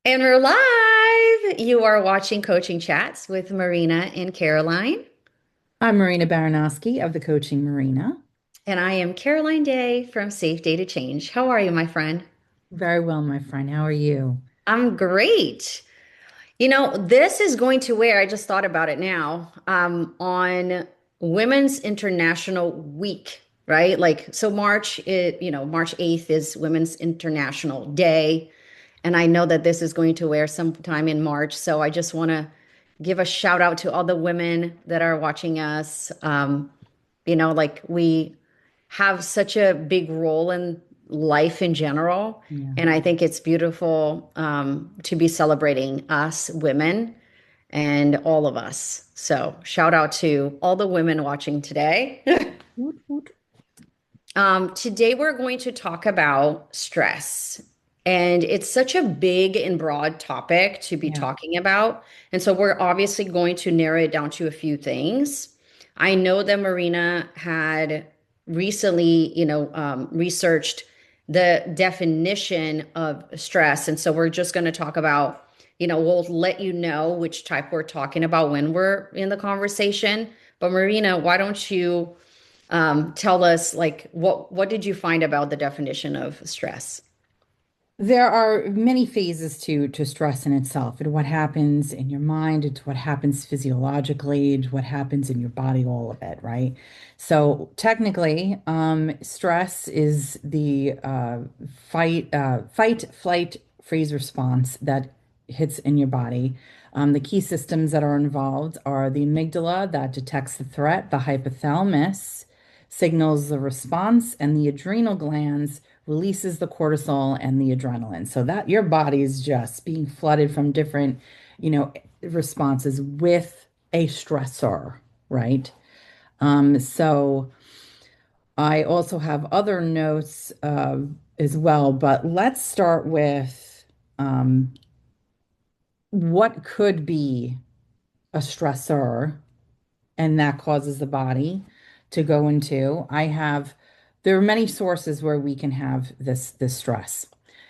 And we're live. You are watching Coaching Chats with Marina and Caroline. I'm Marina Baranowski of the Coaching Marina. And I am Caroline Day from Safe Day to Change. How are you, my friend? Very well, my friend. How are you? I'm great. This is going to where I just thought about it now, on Women's International Week, right? Like, so March 8th is Women's International Day. And I know that this is going to air sometime in March. So I just want to give a shout out to all the women that are watching us. Like we have such a big role in life in general. Yeah. And I think it's beautiful to be celebrating us women and all of us. So shout out to all the women watching today. Woot, woot. Today, we're going to talk about stress. And it's such a big and broad topic to be Yeah. talking about. And so, we're obviously going to narrow it down to a few things. I know that Marina had recently, researched the definition of stress. And so, we're just going to talk about, we'll let you know which type we're talking about when we're in the conversation. But, Marina, why don't you? Tell us like what did you find about the definition of stress? There are many phases to stress in itself. And what happens in your mind, it's what happens physiologically, it's what happens in your body, all of it, right? So technically, stress is the fight, flight, freeze response that hits in your body. The key systems that are involved are the amygdala that detects the threat, the hypothalamus signals the response, and the adrenal glands releases the cortisol and the adrenaline. So that your body is just being flooded from different, responses with a stressor, right? So I also have other notes as well, but let's start with what could be a stressor and that causes the body to go into. There are many sources where we can have this stress,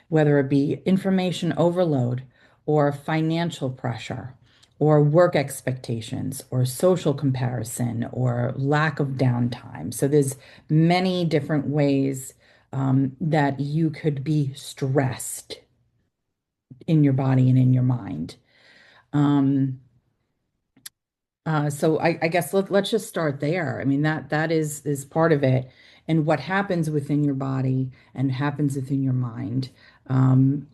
whether it be information overload or financial pressure or work expectations or social comparison or lack of downtime. So there's many different ways that you could be stressed in your body and in your mind. Um, so I guess let's just start there. I mean that is part of it, and what happens within your body and happens within your mind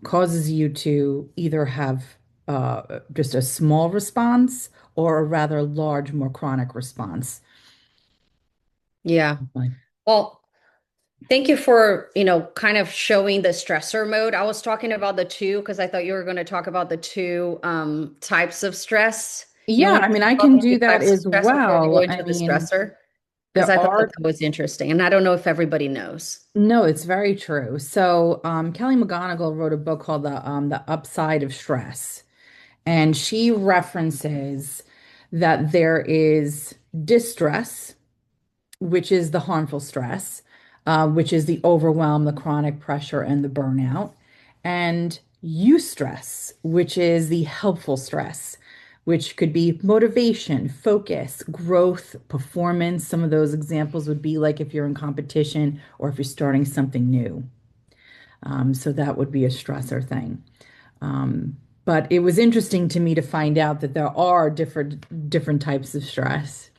causes you to either have just a small response or a rather large, more chronic response. Yeah. Like, Well, thank you for, kind of showing the stressor mode. I was talking about the two because I thought you were going to talk about the two types of stress. You yeah, want I to mean, talk I about can the two do that types of as stress before we go well. I into the mean, stressor? Because there I thought that are that was interesting. And I don't know if everybody knows. no, it's very true. So, Kelly McGonigal wrote a book called the Upside of Stress. And she references that there is distress, which is the harmful stress, which is the overwhelm, the chronic pressure, and the burnout, and eustress, which is the helpful stress, which could be motivation, focus, growth, performance. Some of those examples would be like if you're in competition or if you're starting something new. So that would be a stressor thing. But it was interesting to me to find out that there are different types of stress.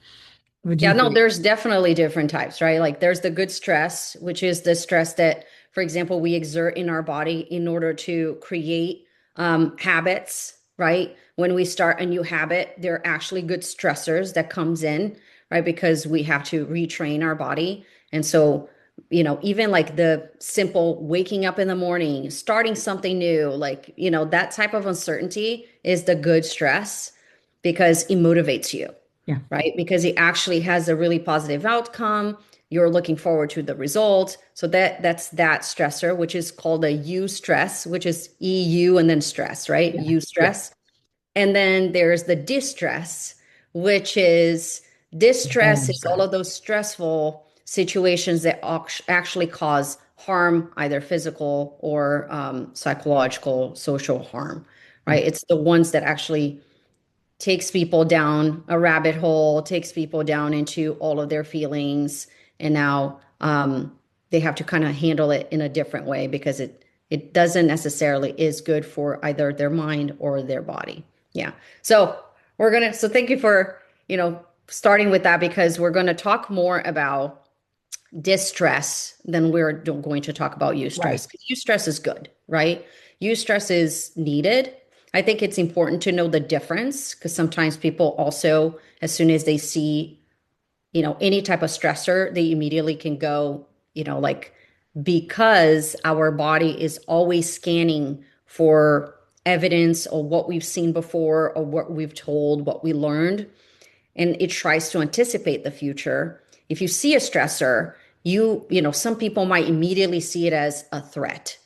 Would you Yeah, no, agree? there's definitely different types, right? Like there's the good stress, which is the stress that, for example, we exert in our body in order to create habits, right? When we start a new habit, there are actually good stressors that comes in, right? Because we have to retrain our body. And so, even like the simple waking up in the morning, starting something new, like, that type of uncertainty is the good stress because it motivates you, Yeah. right? Because it actually has a really positive outcome. You're looking forward to the result. So that's that stressor, which is called a eustress, which is EU and then stress, right? Yeah. Yeah. Eustress. And then there's the distress, which is distress Bad is all stress. of those stressful situations that actually cause harm, either physical or psychological, social harm. Mm. right? It's the ones that actually takes people down a rabbit hole, takes people down into all of their feelings, and now they have to kind of handle it in a different way because it doesn't necessarily is good for either their mind or their body. Yeah. So so thank you for, starting with that because we're gonna talk more about distress than we're going to talk about Right. eustress. Eustress is good, right? Eustress is needed. I think it's important to know the difference because sometimes people also, as soon as they see, any type of stressor, they immediately can go, like because our body is always scanning for evidence or what we've seen before or what we've told, what we learned, and it tries to anticipate the future. If you see a stressor, some people might immediately see it as a threat,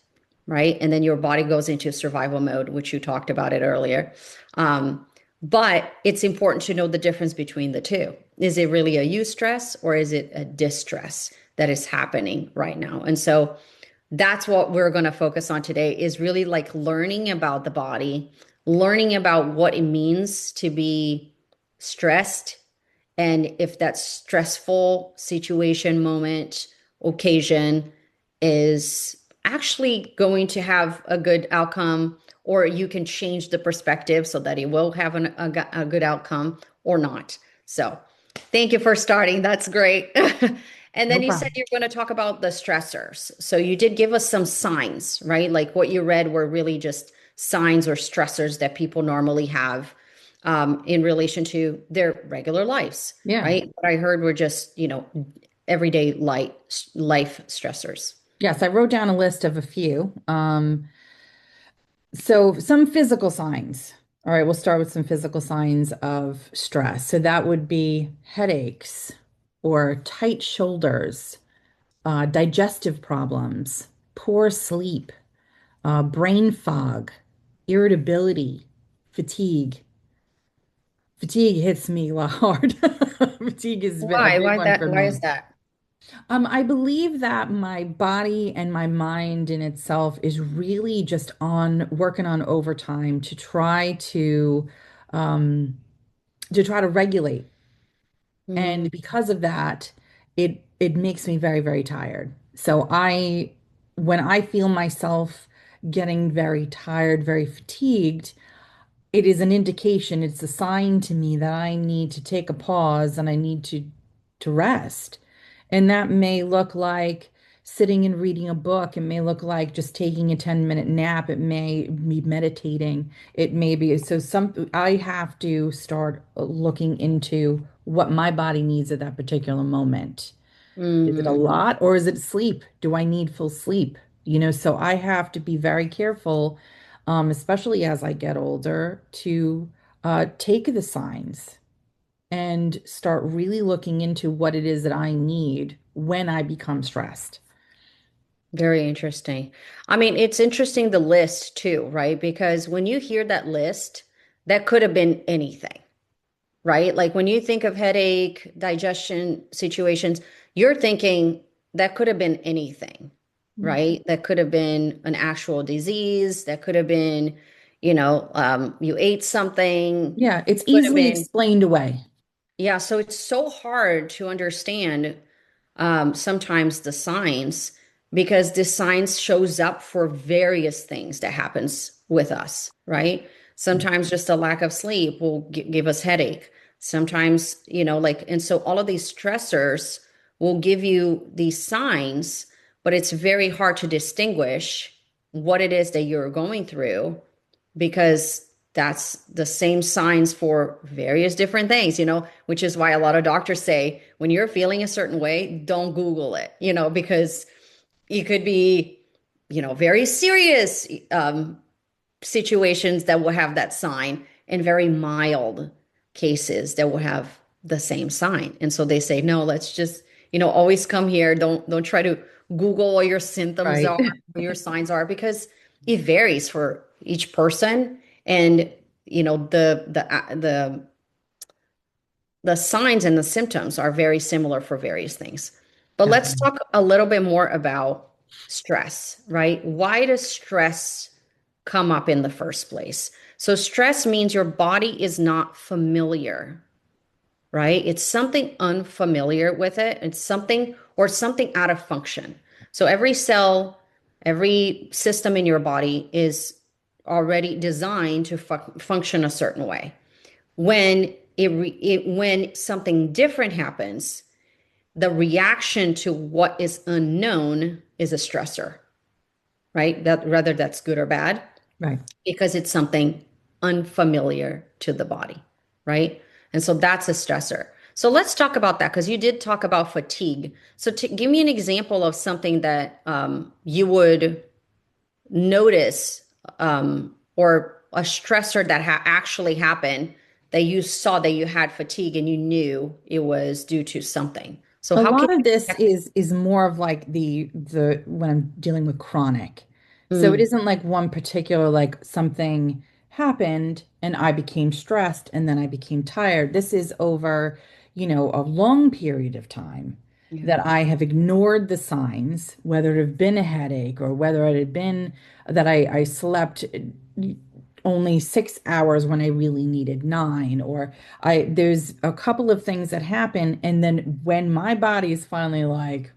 right? And then your body goes into survival mode, which you talked about it earlier. But it's important to know the difference between the two. Is it really a eustress or is it a distress that is happening right now? And so that's what we're going to focus on today is really like learning about the body, learning about what it means to be stressed, and if that stressful situation, moment, occasion is actually going to have a good outcome, or you can change the perspective so that it will have a good outcome or not. So, thank you for starting. That's great. And No then you said problem. you're going to talk about the stressors. So, you did give us some signs, right? Like what you read were really just signs or stressors that people normally have in relation to their regular lives, Yeah. right? What I heard were just, everyday life stressors. Yes, I wrote down a list of a few. So some physical signs. All right, we'll start with some physical signs of stress. So that would be headaches or tight shoulders, digestive problems, poor sleep, brain fog, irritability, fatigue. Fatigue hits me hard. Fatigue has been a Why? big Why one that? for Why is me. that? I believe that my body and my mind in itself is really just on working on overtime um, to try to regulate. Mm, And because of that, it makes me very, very tired. So when I feel myself getting very tired, very fatigued, it is an indication, it's a sign to me that I need to take a pause and I need to rest. And that may look like sitting and reading a book. It may look like just taking a 10-minute nap. It may be meditating. It may be I have to start looking into what my body needs at that particular moment. Is it a mm, lot or is it sleep? Do I need full sleep? So I have to be very careful, especially as I get older, to take the signs and start really looking into what it is that I need when I become stressed. very interesting. I mean, it's interesting the list too, right? Because when you hear that list, that could have been anything, right? Like when you think of headache, digestion situations, you're thinking that could have been anything, Mm. right? That could have been an actual disease. That could have been, you ate something. Yeah, it's Could have easily been, explained away. yeah. So it's so hard to understand sometimes the signs because the signs shows up for various things that happens with us, right? Sometimes just a lack of sleep will give us headache. Sometimes, and so all of these stressors will give you these signs, but it's very hard to distinguish what it is that you're going through because that's the same signs for various different things, which is why a lot of doctors say when you're feeling a certain way, don't Google it, because it could be, very serious situations that will have that sign and very mild cases that will have the same sign. And so they say, no, let's just, always come here. Don't try to Google what your symptoms Right. are, what your signs are, because it varies for each person. And the signs and the symptoms are very similar for various things. But let's Definitely. talk a little bit more about stress, right? Why does stress come up in the first place? So stress means your body is not familiar, right? It's something unfamiliar with it. It's something or something out of function. So every cell, every system in your body is already designed to function a certain way. When when something different happens, the reaction to what is unknown is a stressor, right? That whether that's good or bad, Right. because it's something unfamiliar to the body, right? And so that's a stressor. So let's talk about that because you did talk about fatigue. So give me an example of something that you would notice or a stressor that actually happened that you saw that you had fatigue and you knew it was due to something. So A how can lot of this you? is more of like the when I'm dealing with chronic. So it Mm, isn't like one particular like something happened and I became stressed and then I became tired. This is over, a long period of time yeah. that I have ignored the signs, whether it have been a headache or whether it had been that I slept only 6 hours when I really needed nine, or there's a couple of things that happen, and then when my body is finally like,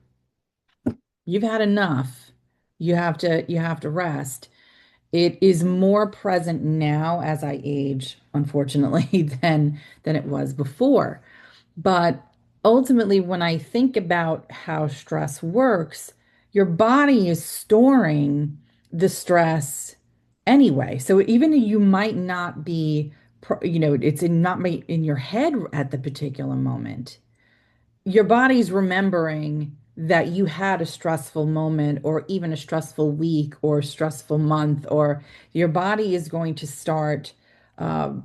you've had enough, you have to rest. It is more present now as I age, unfortunately, than it was before. But ultimately, when I think about how stress works, your body is storing the stress anyway. So even though you might not be, it's not in your head at the particular moment, your body's remembering that you had a stressful moment or even a stressful week or stressful month, or your body is going to start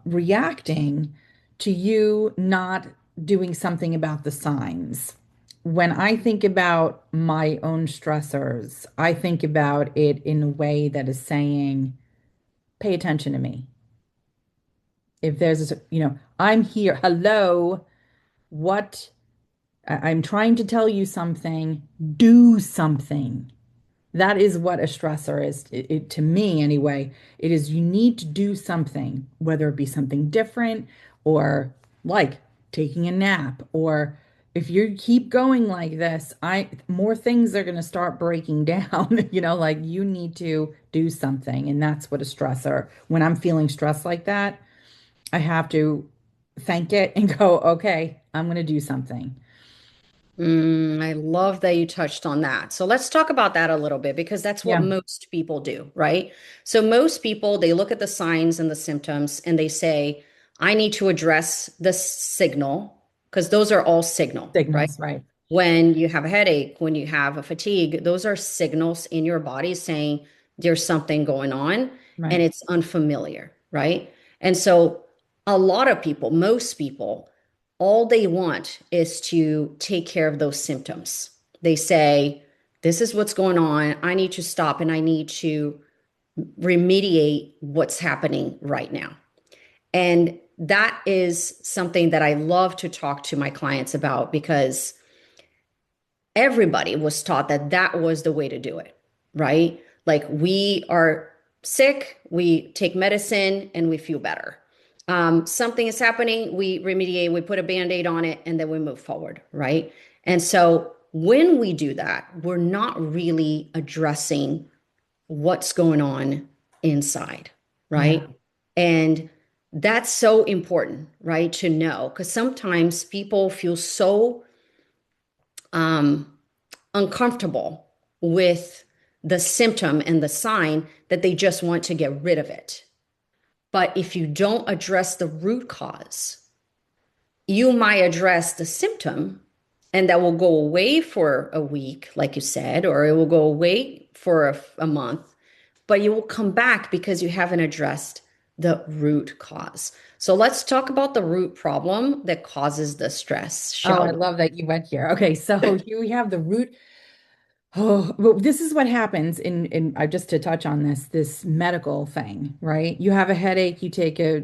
reacting to you not doing something about the signs. When I think about my own stressors, I think about it in a way that is saying, pay attention to me. If there's, I'm here. Hello. What I'm trying to tell you something, do something. That is what a stressor is, to me anyway. It is you need to do something, whether it be something different or like taking a nap, or if you keep going like this, I more things are going to start breaking down, like you need to do something. And that's what a stressor, when I'm feeling stressed like that, I have to thank it and go, okay, I'm going to do something. I love that you touched on that. So let's talk about that a little bit because that's what Yeah. most people do, right? So most people, they look at the signs and the symptoms and they say, I need to address the signal because those are all signal, right? Signals, right? When you have a headache, when you have a fatigue, those are signals in your body saying there's something going on and Right. it's unfamiliar, right? And so a lot of people, most people, all they want is to take care of those symptoms. They say, this is what's going on. I need to stop and I need to remediate what's happening right now. And that is something that I love to talk to my clients about because everybody was taught that that was the way to do it, right? Like we are sick, we take medicine and we feel better. Something is happening, we remediate, we put a band-aid on it, and then we move forward, right? And so when we do that, we're not really addressing what's going on inside, Yeah. right? And that's so important, right? To know, because sometimes people feel so um, uncomfortable with the symptom and the sign that they just want to get rid of it. But if you don't address the root cause, you might address the symptom and that will go away for a week, like you said, or it will go away for a month, but you will come back because you haven't addressed the root cause. So let's talk about the root problem that causes the stress, Oh, shall I we? love that you went here. Okay, so here we have the root. Oh, well, this is what happens in just to touch on this medical thing, right? You have a headache, you take a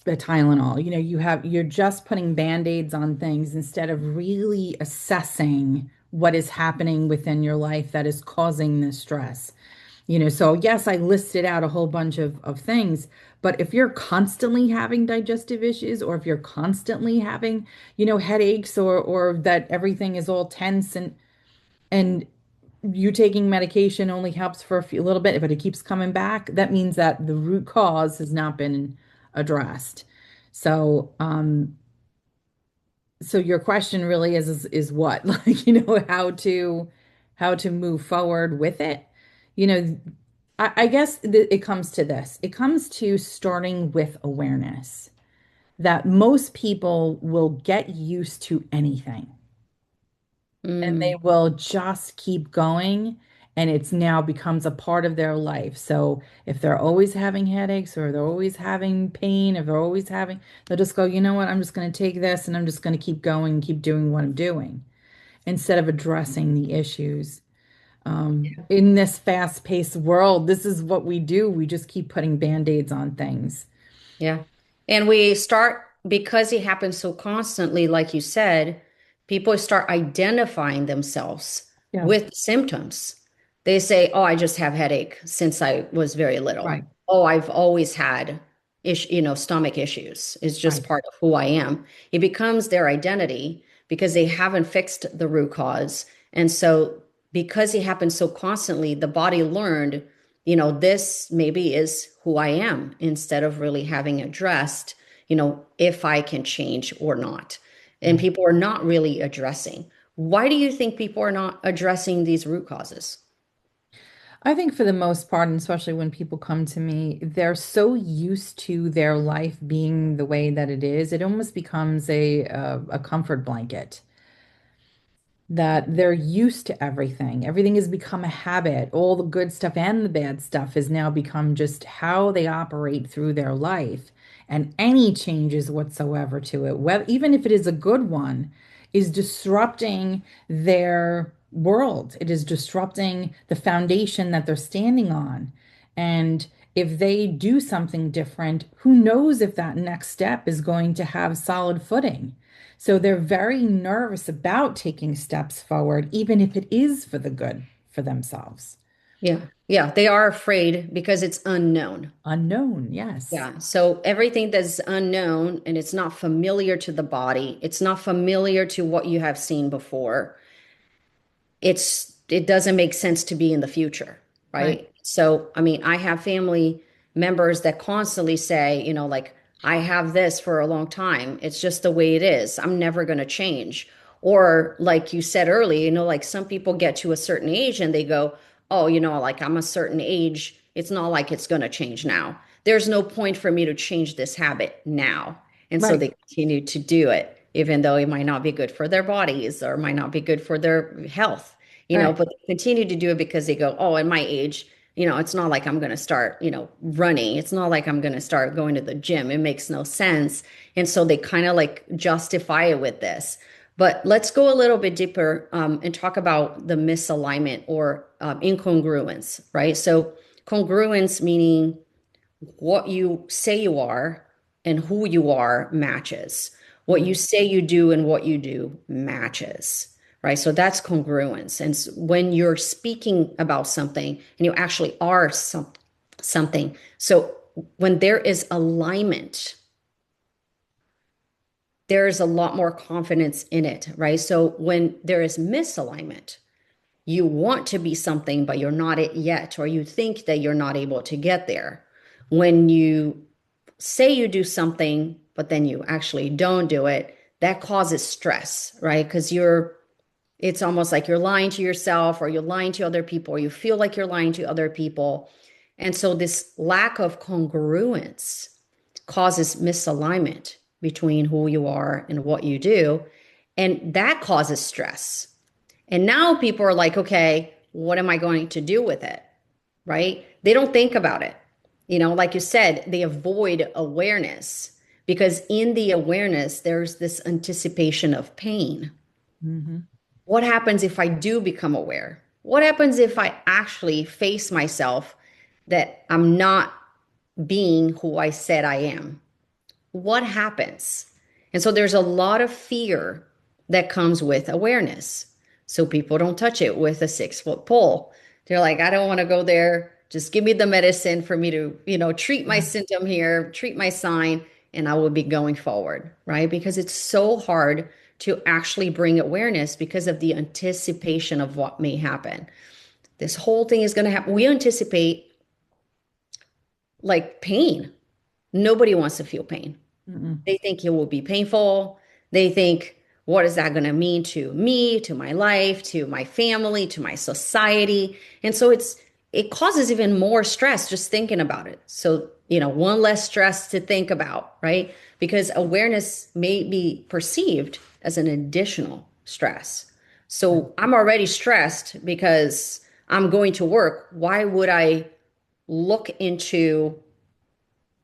Tylenol. You're just putting band-aids on things instead of really assessing what is happening within your life that is causing this stress. So yes, I listed out a whole bunch of things, but if you're constantly having digestive issues, or if you're constantly having, headaches, or that everything is all tense, and you taking medication only helps for a little bit, but it keeps coming back, that means that the root cause has not been addressed. So, so your question really is what, like, how to move forward with it. You know, I guess it comes to this. It comes to starting with awareness that most people will get used to anything, and they Mm, will just keep going, and it's now becomes a part of their life. So if they're always having headaches, or they're always having pain, if they're always having, they'll just go, you know what, I'm just going to take this and I'm just going to keep going and keep doing what I'm doing instead of addressing the issues. In this fast-paced world, this is what we do. We just keep putting band-aids on things. yeah. And we start, because it happens so constantly, like you said, people start identifying themselves Yeah, with symptoms. They say, "Oh, I just have headache since I was very little. right, Oh, I've always had stomach issues. It's just right, part of who I am." It becomes their identity because they haven't fixed the root cause. And so because it happens so constantly, the body learned, this maybe is who I am, instead of really having addressed, if I can change or not. And right. people are not really addressing. Why do you think people are not addressing these root causes? I think for the most part, and especially when people come to me, they're so used to their life being the way that it is, it almost becomes a comfort blanket, that they're used to everything. Everything has become a habit. All the good stuff and the bad stuff has now become just how they operate through their life. And any changes whatsoever to it, even if it is a good one, is disrupting their world. It is disrupting the foundation that they're standing on. And if they do something different, who knows if that next step is going to have solid footing. So they're very nervous about taking steps forward, even if it is for the good for themselves. Yeah. Yeah. They are afraid because it's unknown. Unknown, yes. Yeah. So everything that's unknown and it's not familiar to the body, it's not familiar to what you have seen before. It doesn't make sense to be in the future, Right, right? So I mean, I have family members that constantly say, like, I have this for a long time, it's just the way it is, I'm never going to change. Or like you said earlier, like some people get to a certain age and they go, oh, like, I'm a certain age, it's not like it's going to change now, there's no point for me to change this habit now. And so right, they continue to do it, even though it might not be good for their bodies or might not be good for their health, right, but they continue to do it because they go, oh, at my age, it's not like I'm going to start, running. It's not like I'm going to start going to the gym. It makes no sense. And so they kind of like justify it with this. But let's go a little bit deeper and talk about the misalignment or incongruence, right? So, congruence meaning what you say you are and who you are matches. What you mhm, say you do and what you do matches, right? So that's congruence. And when you're speaking about something and you actually are something. So when there is alignment, there is a lot more confidence in it, right? So when there is misalignment, you want to be something, but you're not it yet, or you think that you're not able to get there. When you say you do something, but then you actually don't do it, that causes stress, right? Because it's almost like you're lying to yourself or you're lying to other people or you feel like you're lying to other people. And so this lack of congruence causes misalignment between who you are and what you do. And that causes stress. And now people are like, okay, what am I going to do with it? Right? They don't think about it. Like you said, they avoid awareness because in the awareness, there's this anticipation of pain. mhm, What happens if I do become aware? What happens if I actually face myself that I'm not being who I said I am? What happens? And so there's a lot of fear that comes with awareness. So people don't touch it with a 6 foot pole. They're like, I don't want to go there. Just give me the medicine for me to, treat my symptom here, treat my sign, and I will be going forward, right? Because it's so hard to actually bring awareness because of the anticipation of what may happen. This whole thing is going to happen. We anticipate like pain. Nobody wants to feel pain. Mm-mm. They think it will be painful. They think, what is that going to mean to me, to my life, to my family, to my society? And so it causes even more stress just thinking about it. So, one less stress to think about, right? Because awareness may be perceived as an additional stress. So I'm already stressed because I'm going to work. Why would I look into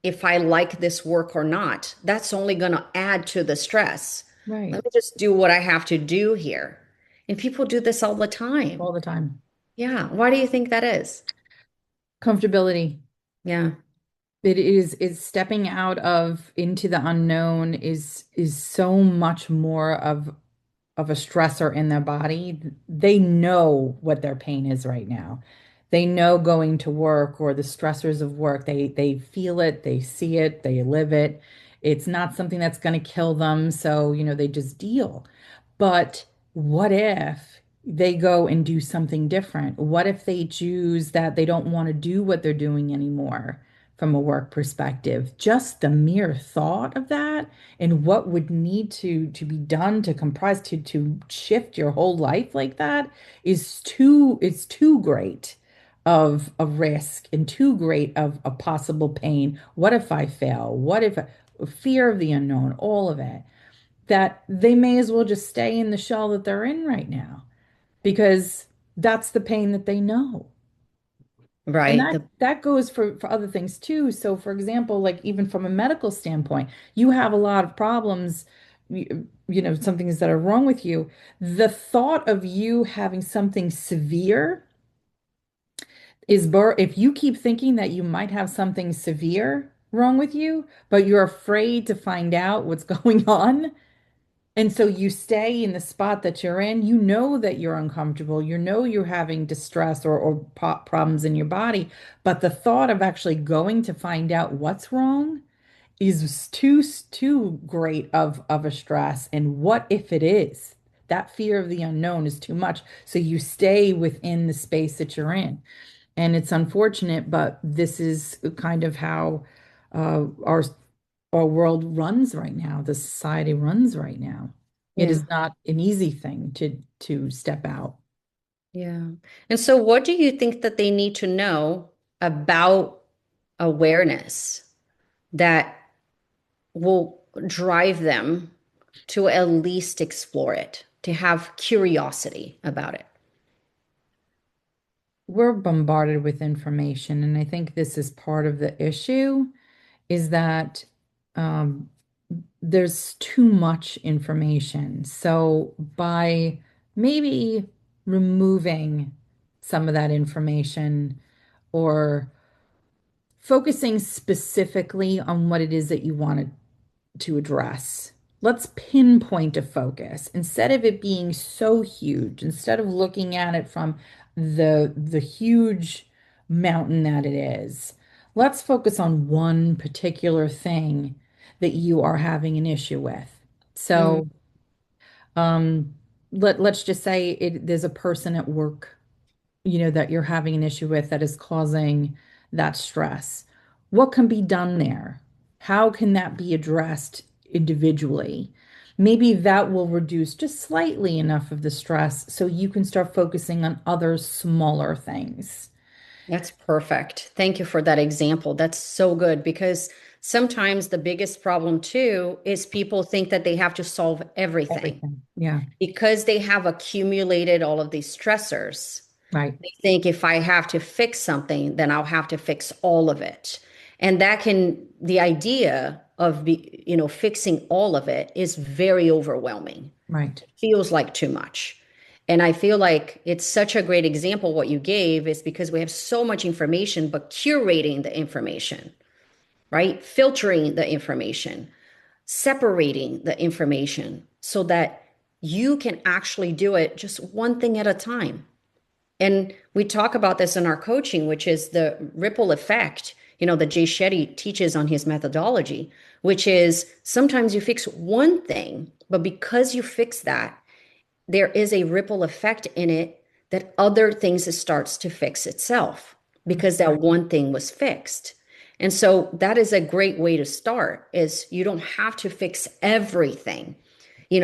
if I like this work or not? That's only going to add to the stress. Right. Let me just do what I have to do here. And people do this all the All time. the time. Yeah. Why do you think that is? Comfortability. Yeah. It is stepping out of into the unknown is so much more of a stressor in their body. They know what their pain is right now. They know going to work or the stressors of work. They feel it, they see it, they live it. It's not something that's going to kill them, so they just deal. But what if they go and do something different? What if they choose that they don't want to do what they're doing anymore from a work perspective? Just the mere thought of that and what would need to be done to comprise to shift your whole life like that is too great of a risk and too great of a possible pain. What if I fail? What if fear of the unknown, all of it, that they may as well just stay in the shell that they're in right now because that's the pain that they know. And Right. that goes for other things too. So for example, like even from a medical standpoint, you have a lot of problems, some things that are wrong with you. The thought of you having something severe if you keep thinking that you might have something severe wrong with you, but you're afraid to find out what's going on, and so you stay in the spot that you're in, you know that you're uncomfortable, you know you're having distress or problems in your body, but the thought of actually going to find out what's wrong is too great of a stress. And what if it is? That fear of the unknown is too much. So you stay within the space that you're in. And it's unfortunate, but this is kind of how our world runs right now. The society runs right now. It is Yeah. not an easy thing to step out. Yeah. And so what do you think that they need to know about awareness that will drive them to at least explore it, to have curiosity about it? We're bombarded with information, and I think this is part of the issue is that um, there's too much information. So by maybe removing some of that information or focusing specifically on what it is that you want to address. Let's pinpoint a focus instead of it being so huge, instead of looking at it from the huge mountain that it is. Let's focus on one particular thing that you are having an issue with. Mm, So, let's just say there's a person at work that you're having an issue with that is causing that stress. What can be done there? How can that be addressed individually? Maybe that will reduce just slightly enough of the stress so you can start focusing on other smaller things. that's perfect. Thank you for that example. That's so good because sometimes the biggest problem too is people think that they have to solve everything Everything. Yeah, because they have accumulated all of these stressors. right, They think if I have to fix something, then I'll have to fix all of it. And the idea of fixing all of it is very overwhelming. right, It feels like too much. And I feel like it's such a great example what you gave is because we have so much information, but curating the information, right? Filtering the information, separating the information so that you can actually do it just one thing at a time. And we talk about this in our coaching, which is the ripple effect, that Jay Shetty teaches on his methodology, which is sometimes you fix one thing, but because you fix that, there is a ripple effect in it that other things it starts to fix itself because that one thing was fixed. And so that is a great way to start is you don't have to fix everything.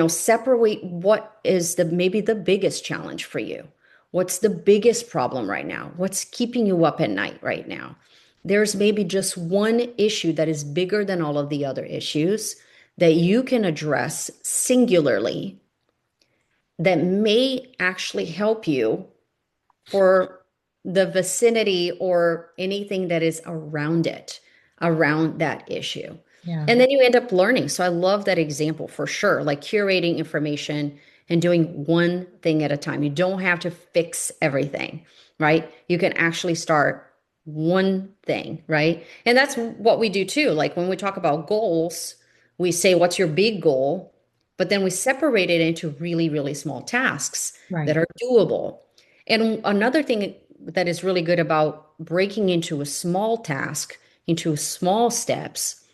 Separate what is the maybe the biggest challenge for you. What's the biggest problem right now? What's keeping you up at night right now? There's maybe just one issue that is bigger than all of the other issues that you can address singularly that may actually help you for the vicinity or anything that is around it, around that issue. Yeah. And then you end up learning. So I love that example for sure, like curating information and doing one thing at a time. You don't have to fix everything, right? You can actually start one thing, right? And that's what we do too. Like when we talk about goals, we say, what's your big goal? But then we separate it into really, really small tasks that Right. are doable. And another thing that is really good about breaking into a small task, into small steps,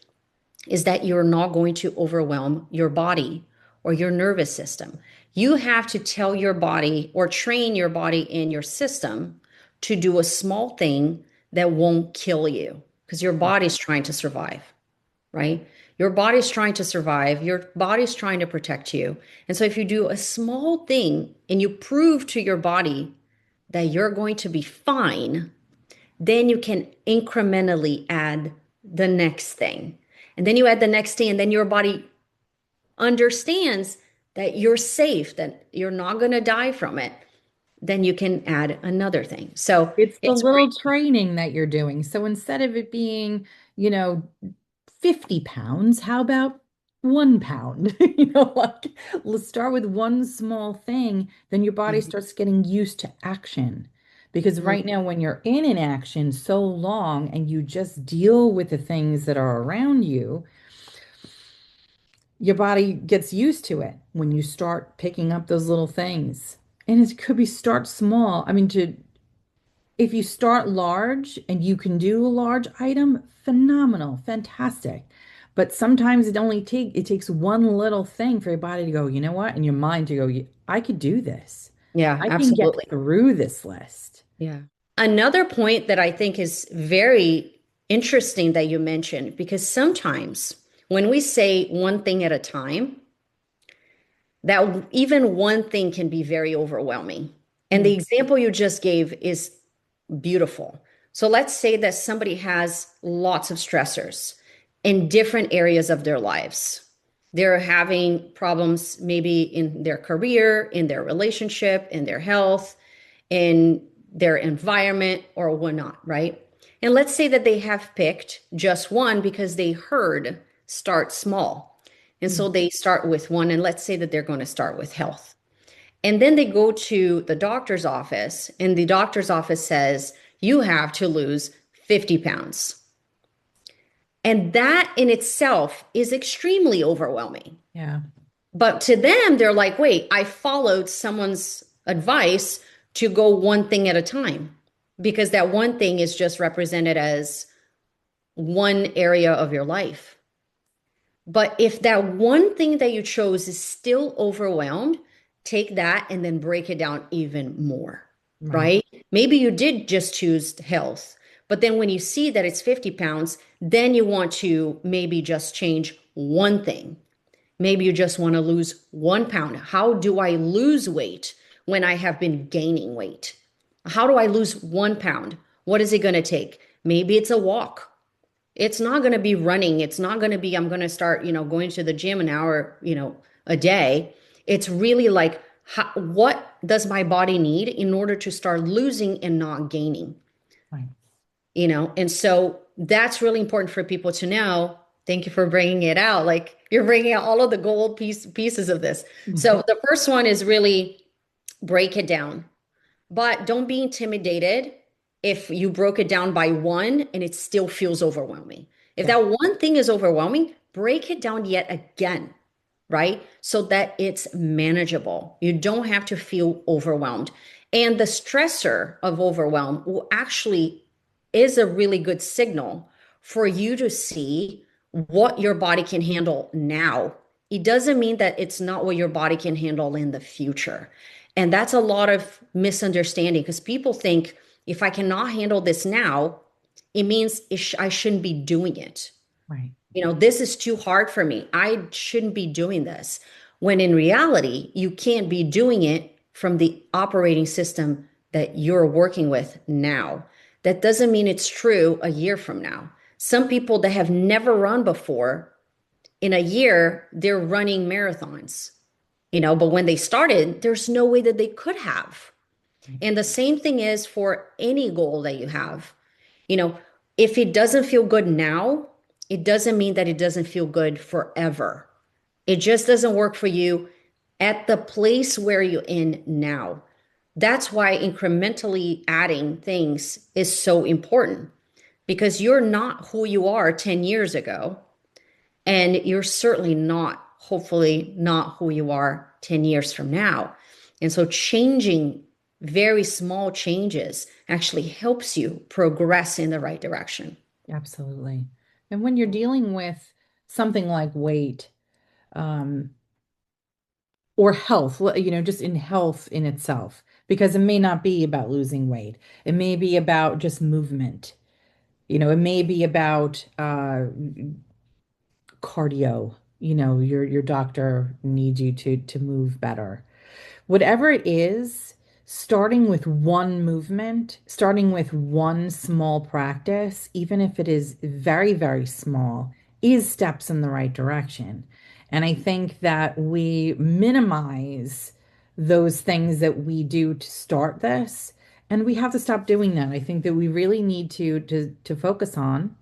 is that you're not going to overwhelm your body or your nervous system. You have to tell your body or train your body in your system to do a small thing that won't kill you because your body's trying to survive, right? Your body's trying to survive. Your body's trying to protect you. And so if you do a small thing and you prove to your body that you're going to be fine, then you can incrementally add the next thing. And then you add the next thing, and then your body understands that you're safe, that you're not going to die from it. Then you can add another thing. So It's the it's little great. training that you're doing. So instead of it being, you know, 50 pounds, how about 1 pound? Like let's start with one small thing, then your body starts getting used to action. Because right now, when you're in an action so long and you just deal with the things that are around you, your body gets used to it when you start picking up those little things. And it could be start small. I mean, to if you start large and you can do a large item, phenomenal, fantastic. But sometimes it takes one little thing for your body to go, you know what? And your mind to go, I could do this. Yeah, I can get absolutely. through this list. Yeah. Another point that I think is very interesting that you mentioned, because sometimes when we say one thing at a time, that even one thing can be very overwhelming. And Mm, the example you just gave is beautiful. So let's say that somebody has lots of stressors in different areas of their lives. They're having problems maybe in their career, in their relationship, in their health, in their environment, or whatnot, right? And let's say that they have picked just one because they heard start small. And mm. so they start with one, and let's say that they're going to start with health. And then they go to the doctor's office, and the doctor's office says, you have to lose 50 pounds. And that in itself is extremely overwhelming. Yeah, But to them, they're like, wait, I followed someone's advice to go one thing at a time because that one thing is just represented as one area of your life. But if that one thing that you chose is still overwhelmed, take that and then break it down even more, right. right? Maybe you did just choose health, but then when you see that it's 50 pounds, then you want to maybe just change one thing. Maybe you just want to lose 1 pound. How do I lose weight when I have been gaining weight? How do I lose 1 pound? What is it going to take? Maybe it's a walk. It's not going to be running. It's not going to be, I'm going to start, going to the gym an hour, a day. It's really like, what does my body need in order to start losing and not gaining? Right. And so that's really important for people to know. Thank you for bringing it out. Like you're bringing out all of the pieces of this. So the first one is really break it down, but don't be intimidated if you broke it down by one and it still feels overwhelming. If Yeah. that one thing is overwhelming, break it down yet again, right? So that it's manageable. You don't have to feel overwhelmed. And the stressor of overwhelm will actually is a really good signal for you to see what your body can handle now. It doesn't mean that it's not what your body can handle in the future. And that's a lot of misunderstanding because people think if I cannot handle this now, it means I shouldn't be doing it. Right. This is too hard for me. I shouldn't be doing this. When in reality, you can't be doing it from the operating system that you're working with now. That doesn't mean it's true a year from now. Some people that have never run before, in a year, they're running marathons, but when they started, there's no way that they could have. Right. And the same thing is for any goal that you have. You know, if it doesn't feel good now, it doesn't mean that it doesn't feel good forever. It just doesn't work for you at the place where you're in now. That's why incrementally adding things is so important because you're not who you are 10 years ago. And you're certainly not, hopefully, not who you are 10 years from now. And so changing very small changes actually helps you progress in the right direction. Absolutely. And when you're dealing with something like weight, um, or health, just in health in itself, because it may not be about losing weight. It may be about just movement. It may be about cardio. Your doctor needs you to move better. Whatever it is, starting with one movement, starting with one small practice, even if it is very, very small, is steps in the right direction. And I think that we minimize those things that we do to start this, and we have to stop doing that. I think that we really need to focus on,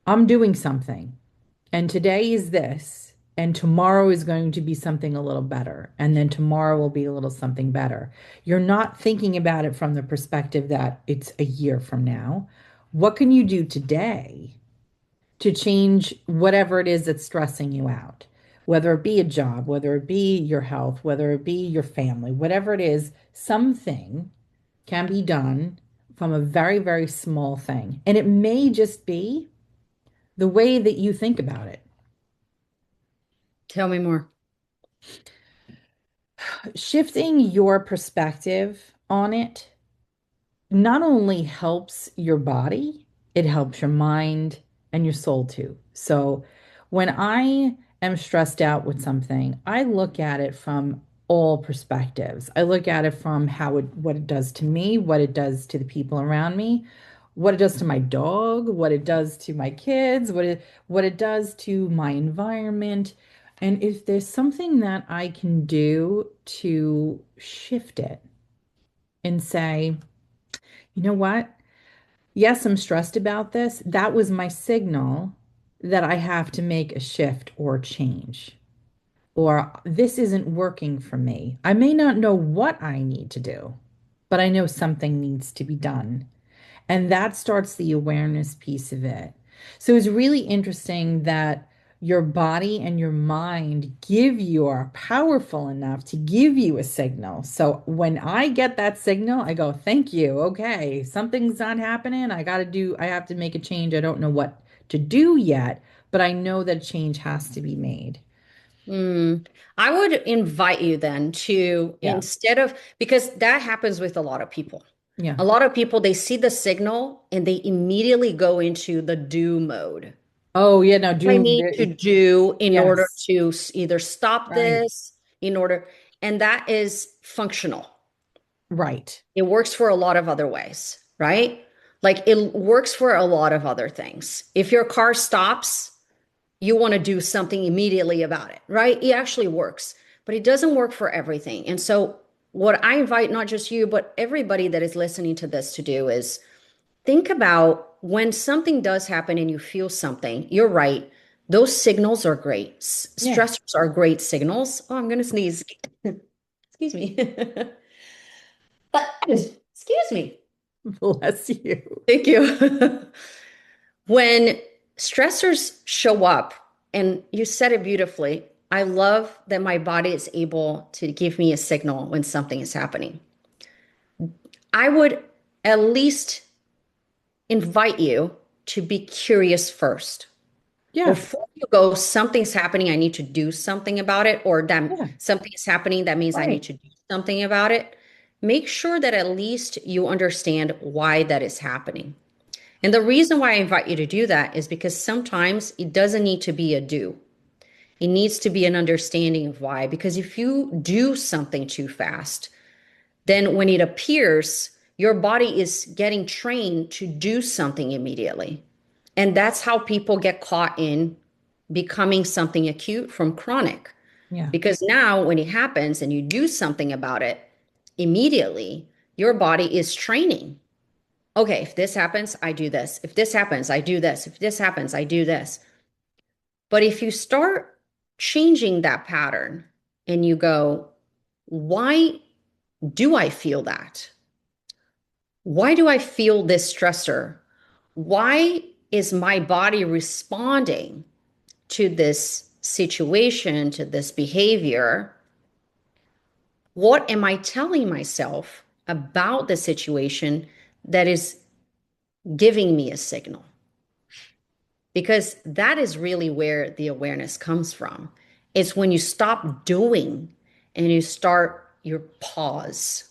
I'm doing something. And today is this, and tomorrow is going to be something a little better, and then tomorrow will be a little something better. You're not thinking about it from the perspective that it's a year from now. What can you do today to change whatever it is that's stressing you out? Whether it be a job, whether it be your health, whether it be your family, whatever it is, something can be done from a very, very small thing. And it may just be the way that you think about it. Tell me more. Shifting your perspective on it not only helps your body, it helps your mind and your soul too. So when I am stressed out with something, I look at it from all perspectives. I look at it from what it does to me, what it does to the people around me, what it does to my dog, what it does to my kids, what it does to my environment. And if there's something that I can do to shift it and say, you know what? Yes, I'm stressed about this. That was my signal that I have to make a shift or change, or this isn't working for me. I may not know what I need to do, but I know something needs to be done. And that starts the awareness piece of it. So it's really interesting that your body and your mind are powerful enough to give you a signal. So when I get that signal, I go, thank you. Okay, something's not happening. I have to make a change. I don't know what to do yet, but I know that change has to be made. Mm, I would invite you then to Yeah. instead of because that happens with a lot of people. Yeah. A lot of people, they see the signal and they immediately go into the do mode. Oh, yeah. No, I do. need to do in order Yes. to either stop Right. this, in order, and that is functional. Right. It works for a lot of other ways, right? Like it works for a lot of other things. If your car stops, you want to do something immediately about it, right? It actually works, but it doesn't work for everything. And so, what I invite not just you, but everybody that is listening to this to do is think about when something does happen and you feel something, you're right. Those signals are great. Yeah. Stressors are great signals. Oh, I'm going to sneeze. Excuse me. Excuse me. Bless you. Thank you. When stressors show up, and you said it beautifully, I love that my body is able to give me a signal when something is happening. I would at least invite you to be curious first. Yeah. Before you go, something's happening, I need to do something about it, or that Yeah. something is happening, that means I need Right. to do something about it. Make sure that at least you understand why that is happening. And the reason why I invite you to do that is because sometimes it doesn't need to be a do. It needs to be an understanding of why. Because if you do something too fast, then when it appears, your body is getting trained to do something immediately. And that's how people get caught in becoming something acute from chronic. Yeah. Because now, when it happens and you do something about it immediately, your body is training. Okay, if this happens, I do this. If this happens, I do this. If this happens, I do this. But if you start changing that pattern and you go, why do I feel that? Why do I feel this stressor? Why is my body responding to this situation, to this behavior? What am I telling myself about the situation that is giving me a signal? Because that is really where the awareness comes from. It's when you stop doing and you start your pause.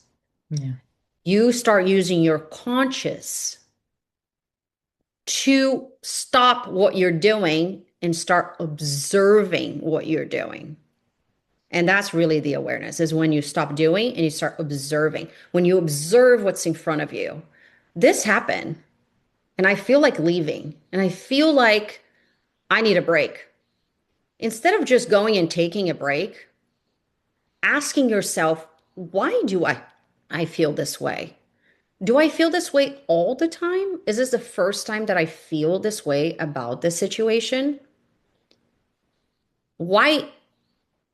Yeah. You start using your conscious to stop what you're doing and start observing what you're doing. And that's really the awareness is when you stop doing and you start observing. When you observe what's in front of you. This happened and I feel like leaving and I feel like I need a break. Instead of just going and taking a break, asking yourself, why do I feel this way? Do I feel this way all the time? Is this the first time that I feel this way about this situation? Why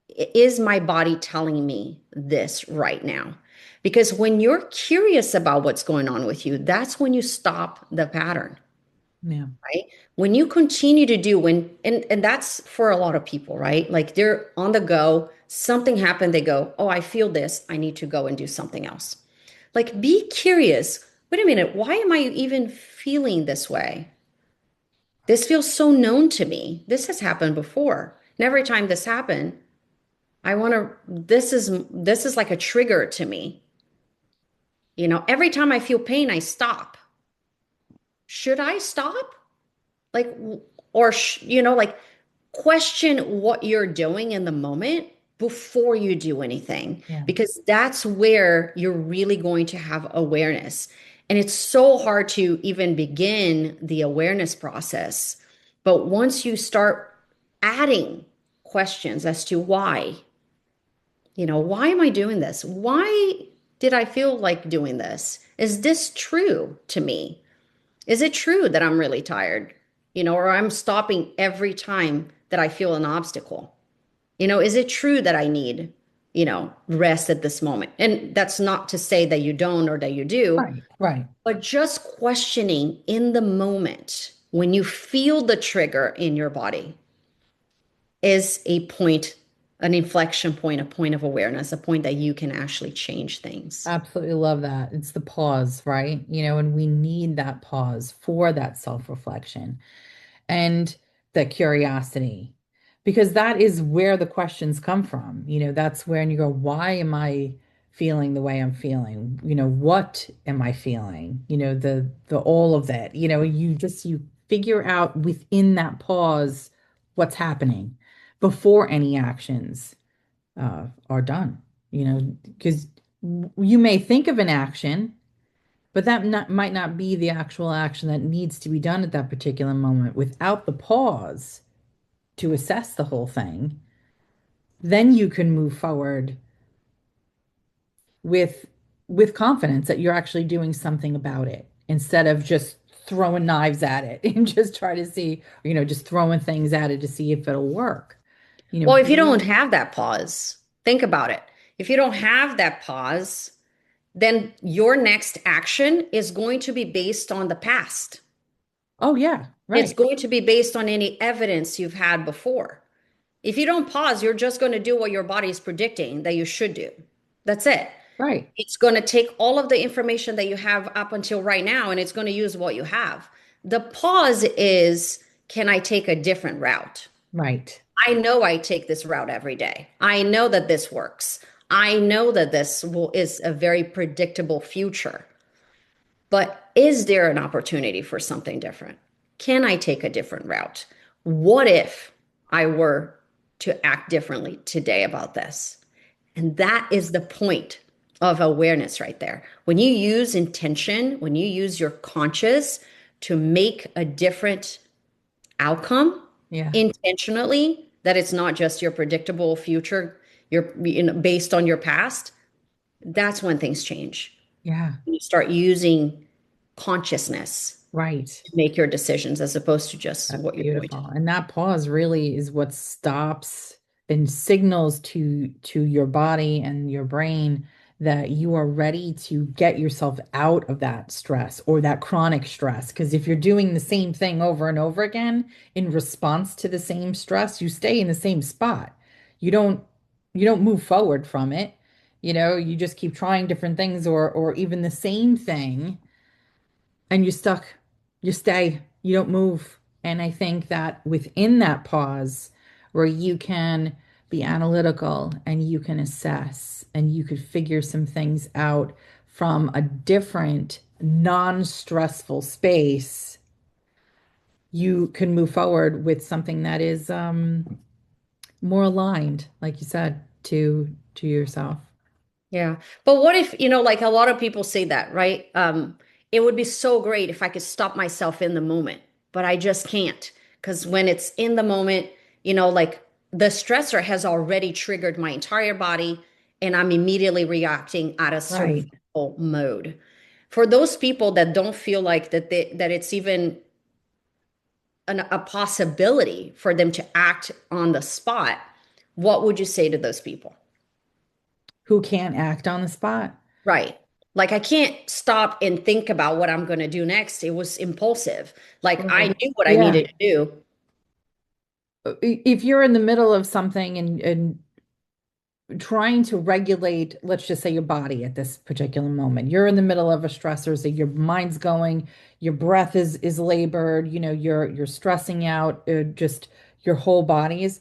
is my body telling me this right now? Because when you're curious about what's going on with you, that's when you stop the pattern, Yeah. right? When you continue to do and that's for a lot of people, right? Like they're on the go, something happened, they go, "Oh, I feel this, I need to go and do something else." Like be curious. Wait a minute, why am I even feeling this way? This feels so known to me. This has happened before. And every time this happened, I want to this is like a trigger to me. Every time I feel pain, I stop. Should I stop? Like or like question what you're doing in the moment before you do anything Yeah. because that's where you're really going to have awareness. And it's so hard to even begin the awareness process. But once you start adding questions as to why am I doing this? Why did I feel like doing this? Is this true to me? Is it true that I'm really tired? Or I'm stopping every time that I feel an obstacle? Is it true that I need, rest at this moment? And that's not to say that you don't or that you do, Right. Right. but just questioning in the moment when you feel the trigger in your body is a point, an inflection point, a point of awareness, a point that you can actually change things. Absolutely love that. It's the pause, right? And we need that pause for that self-reflection and the curiosity, because that is where the questions come from. That's when you go, why am I feeling the way I'm feeling? What am I feeling? The all of that. You figure out within that pause what's happening before any actions are done. Because you may think of an action, but might not be the actual action that needs to be done at that particular moment. Without the pause to assess the whole thing, then you can move forward with confidence that you're actually doing something about it instead of just throwing knives at it and just try to see, just throwing things at it to see if it'll work. Well, if you don't Really. have that pause, think about it. If you don't have that pause, then your next action is going to be based on the past. Oh yeah, It's right. going to be based on any evidence you've had before. If you don't pause, you're just going to do what your body is predicting that you should do. That's it. Right. It's going to take all of the information that you have up until right now and it's going to use what you have. The pause is, can I take a different route? Right. I know I take this route every day. I know that this works. I know that is a very predictable future. But is there an opportunity for something different? Can I take a different route? What if I were to act differently today about this? And that is the point of awareness right there. When you use intention, when you use your conscious to make a different outcome Yeah. intentionally, that it's not just your predictable future, based on your past, that's when things change. Yeah. You start using consciousness Right. to make your decisions as opposed to just That's what you're going to beautiful. do. And that pause really is what stops and signals to your body and your brain that you are ready to get yourself out of that stress or that chronic stress. Because if you're doing the same thing over and over again in response to the same stress, you stay in the same spot. You don't you don't move forward from it. You just keep trying different things or even the same thing and you're stuck. You stay, you don't move. And I think that within that pause, where you can be analytical and you can assess and you could figure some things out from a different, non-stressful space, you can move forward with something that is more aligned, like you said, to yourself. Yeah. But what if, like a lot of people say that, right? It would be so great if I could stop myself in the moment, but I just can't. Because when it's in the moment, like the stressor has already triggered my entire body and I'm immediately reacting out of Right. survival mode. For those people that don't feel like that it's even a possibility for them to act on the spot, what would you say to those people? Who can't act on the spot? Right. Like I can't stop and think about what I'm going to do next. It was impulsive. Like I Well, knew what I yeah. needed to do. If you're in the middle of something and trying to regulate, let's just say your body at this particular moment, you're in the middle of a stressor, so your mind's going, your breath is labored, you're stressing out, just your whole body is.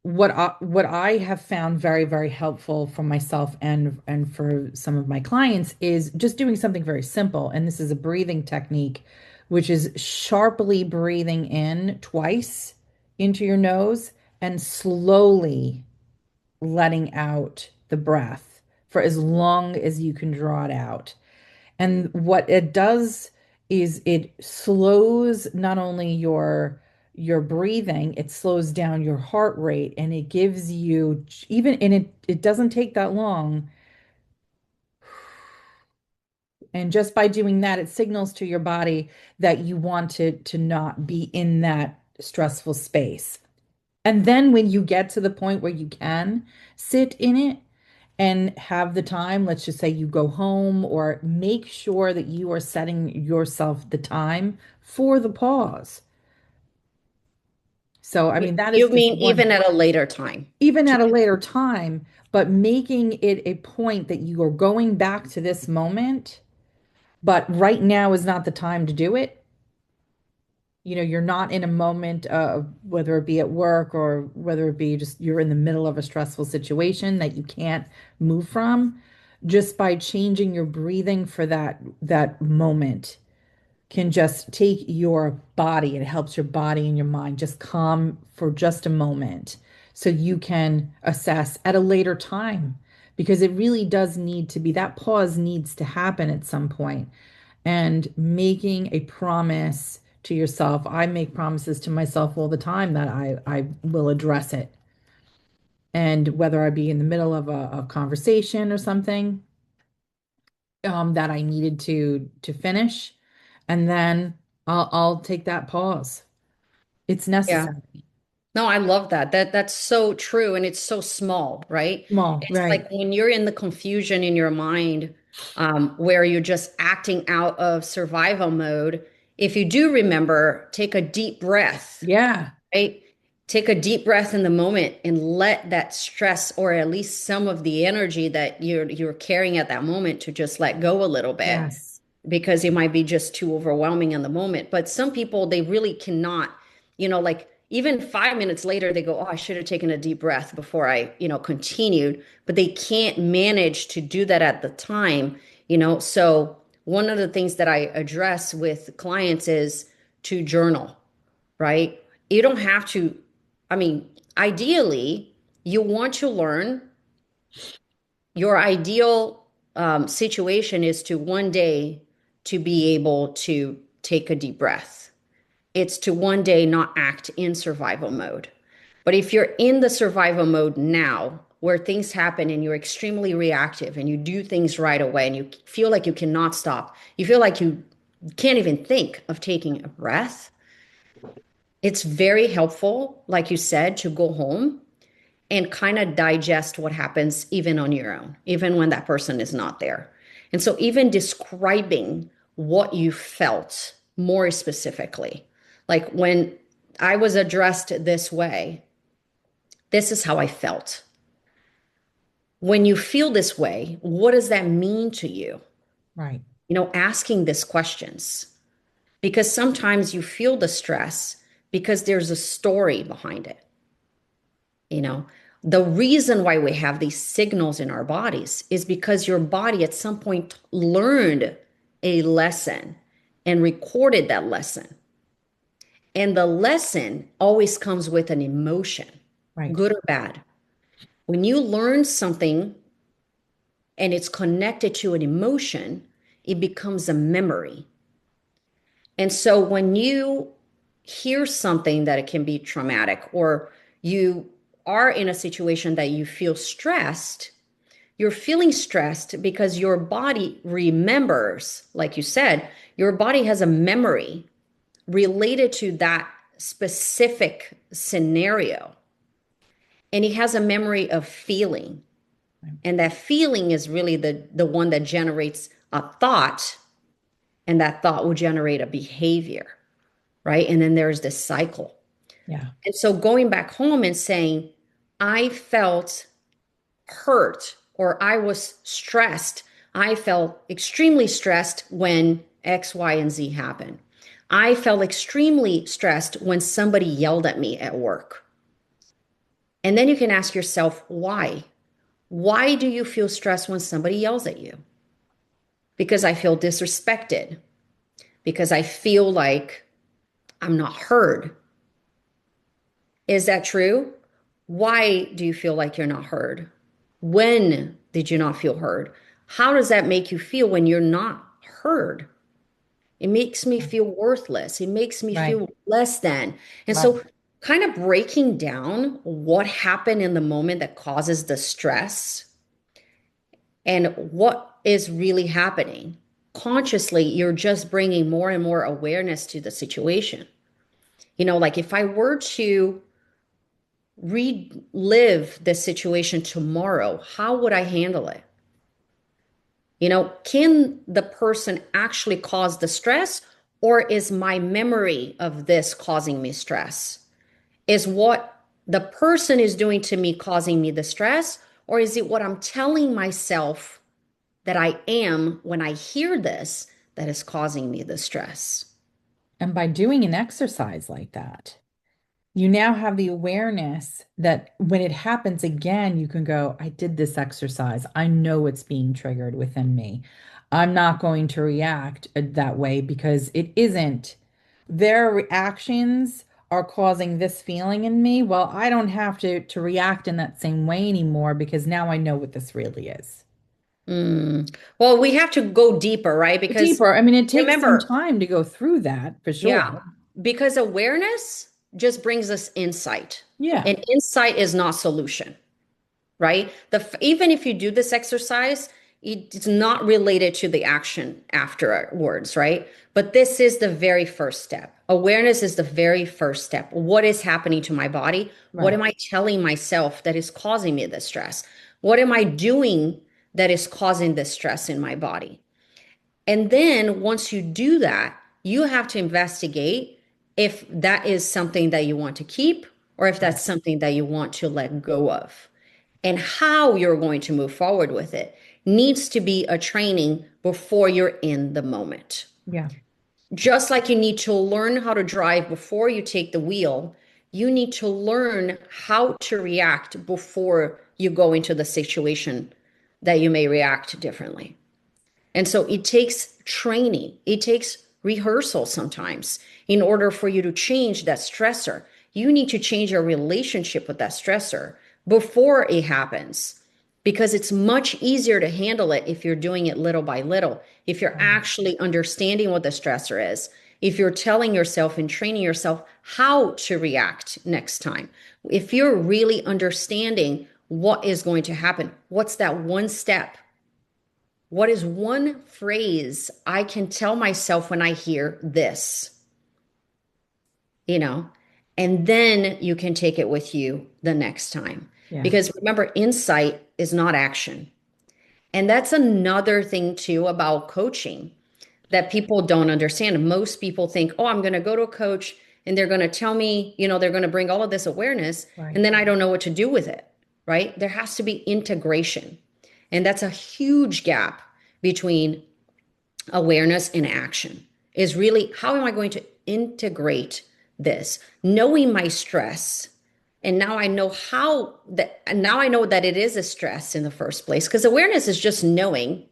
What I have found very, very helpful for myself and for some of my clients is just doing something very simple. And this is a breathing technique, which is sharply breathing in twice into your nose and slowly letting out the breath for as long as you can draw it out. And what it does is it slows not only your breathing, it slows down your heart rate and it gives you even and it doesn't take that long. And just by doing that, it signals to your body that you want to not be in that stressful space. And then when you get to the point where you can sit in it and have the time, let's just say you go home or make sure that you are setting yourself the time for the pause. So, I You mean, that is you just mean one, even at a later time? even To- at a later time, but making it a point that you are going back to this moment, but right now is not the time to do it. You're not in a moment of whether it be at work or whether it be just you're in the middle of a stressful situation that you can't move from. Just by changing your breathing for that moment can just take your body, it helps your body and your mind just calm for just a moment so you can assess at a later time because it really does need to be that pause needs to happen at some point and making a promise to yourself. I make promises to myself all the time that I will address it. And whether I be in the middle of a conversation or something that I needed to finish, and then I'll take that pause. It's yeah. necessary. No, I love that. That's so true and it's so small, right? Small, It's right. like when you're in the confusion in your mind, where you're just acting out of survival mode, if you do remember, take a deep breath, Yeah. right? take a deep breath in the moment and let that stress, or at least some of the energy that you're carrying at that moment, to just let go a little bit, Yes. because it might be just too overwhelming in the moment. But some people, they really cannot, like even 5 minutes later, they go, oh, I should have taken a deep breath before I, continued. But they can't manage to do that at the time. So one of the things that I address with clients is to journal, right? You don't have to, I mean, ideally, you want to learn. Your ideal situation is to one day to be able to take a deep breath. It's to one day not act in survival mode. But if you're in the survival mode now, where things happen and you're extremely reactive and you do things right away and you feel like you cannot stop, you feel like you can't even think of taking a breath, it's very helpful, like you said, to go home and kind of digest what happens even on your own, even when that person is not there. And so, even describing what you felt more specifically, like when I was addressed this way, this is how I felt. When you feel this way, what does that mean to you? Right. Asking these questions, because sometimes you feel the stress because there's a story behind it. You know, the reason why we have these signals in our bodies is because your body at some point learned a lesson and recorded that lesson. And the lesson always comes with an emotion, Right. good or bad. When you learn something and it's connected to an emotion, it becomes a memory. And so when you hear something that it can be traumatic, or you are in a situation that you feel stressed, you're feeling stressed because your body remembers, like you said, your body has a memory related to that specific scenario. And it has a memory of feeling. Right. And that feeling is really the one that generates a thought, and that thought will generate a behavior, right? And then there's this cycle. Yeah. And so going back home and saying, I felt hurt, or I was stressed. I felt extremely stressed when X, Y, and Z happened. I felt extremely stressed when somebody yelled at me at work. And then you can ask yourself, why? Why do you feel stressed when somebody yells at you? Because I feel disrespected, because I feel like I'm not heard. Is that true? Why do you feel like you're not heard? When did you not feel heard? How does that make you feel when you're not heard? It makes me feel worthless. It makes me Right. feel less than. And Right. so, kind of breaking down what happened in the moment that causes the stress and what is really happening. Consciously, you're just bringing more and more awareness to the situation. Like if I were to relive this situation tomorrow, how would I handle it? Can the person actually cause the stress, or is my memory of this causing me stress? Is what the person is doing to me causing me the stress, or is it what I'm telling myself that I am when I hear this that is causing me the stress? And by doing an exercise like that, you now have the awareness that when it happens again, you can go, I did this exercise. I know it's being triggered within me. I'm not going to react that way because it isn't. Their reactions are causing this feeling in me. Well, I don't have to react in that same way anymore because now I know what this really is. Well, we have to go deeper, right? Because Deeper. I mean, it takes some remember, time to go through that for yeah, sure. because awareness just brings us insight, Yeah. and insight is not solution, right? Even if you do this exercise, it's not related to the action afterwards, right? But this is the very first step. Awareness is the very first step. What is happening to my body? What Right. am I telling myself that is causing me this stress? What am I doing that is causing this stress in my body? And then once you do that, you have to investigate if that is something that you want to keep or if Right. that's something that you want to let go of. And how you're going to move forward with it needs to be a training before you're in the moment. Yeah. Just like you need to learn how to drive before you take the wheel, you need to learn how to react before you go into the situation that you may react differently. And so it takes training, it takes rehearsal sometimes in order for you to change that stressor. You need to change your relationship with that stressor before it happens because it's much easier to handle it if you're doing it little by little. If you're Right. actually understanding what the stressor is, if you're telling yourself and training yourself how to react next time, if you're really understanding what is going to happen, what's that one step? What is one phrase I can tell myself when I hear this, you know? And then you can take it with you the next time. Yeah. Because remember, insight is not action. And that's another thing too about coaching that people don't understand. Most people think, oh, I'm going to go to a coach and they're going to tell me, they're going to bring all of this awareness Right. and then I don't know what to do with it, right? There has to be integration. And that's a huge gap between awareness and action is really how am I going to integrate this, knowing my stress. And now I know how that, and now I know that it is a stress in the first place, because awareness is just knowing,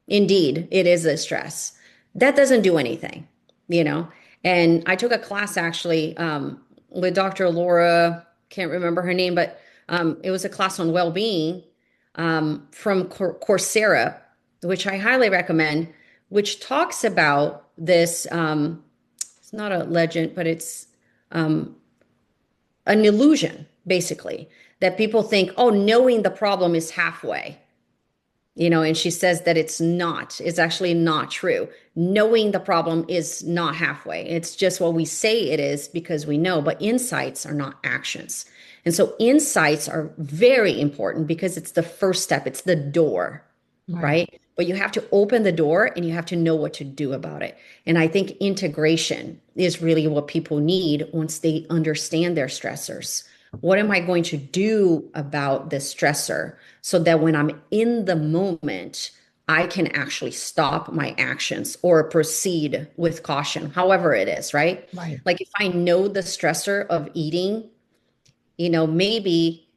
indeed, it is a stress. That doesn't do anything, you know? And I took a class actually with Dr. Laura, can't remember her name, but it was a class on well being from Coursera, which I highly recommend, which talks about this. It's not a legend, but it's an illusion, basically, that people think, oh, knowing the problem is halfway. And she says that it's actually not true. Knowing the problem is not halfway. It's just what we say it is because we know, but insights are not actions. And so insights are very important because it's the first step, it's the door, Right. right? But you have to open the door and you have to know what to do about it. And I think integration is really what people need once they understand their stressors. What am I going to do about this stressor so that when I'm in the moment, I can actually stop my actions or proceed with caution, however it is, right? Right. Like if I know the stressor of eating, maybe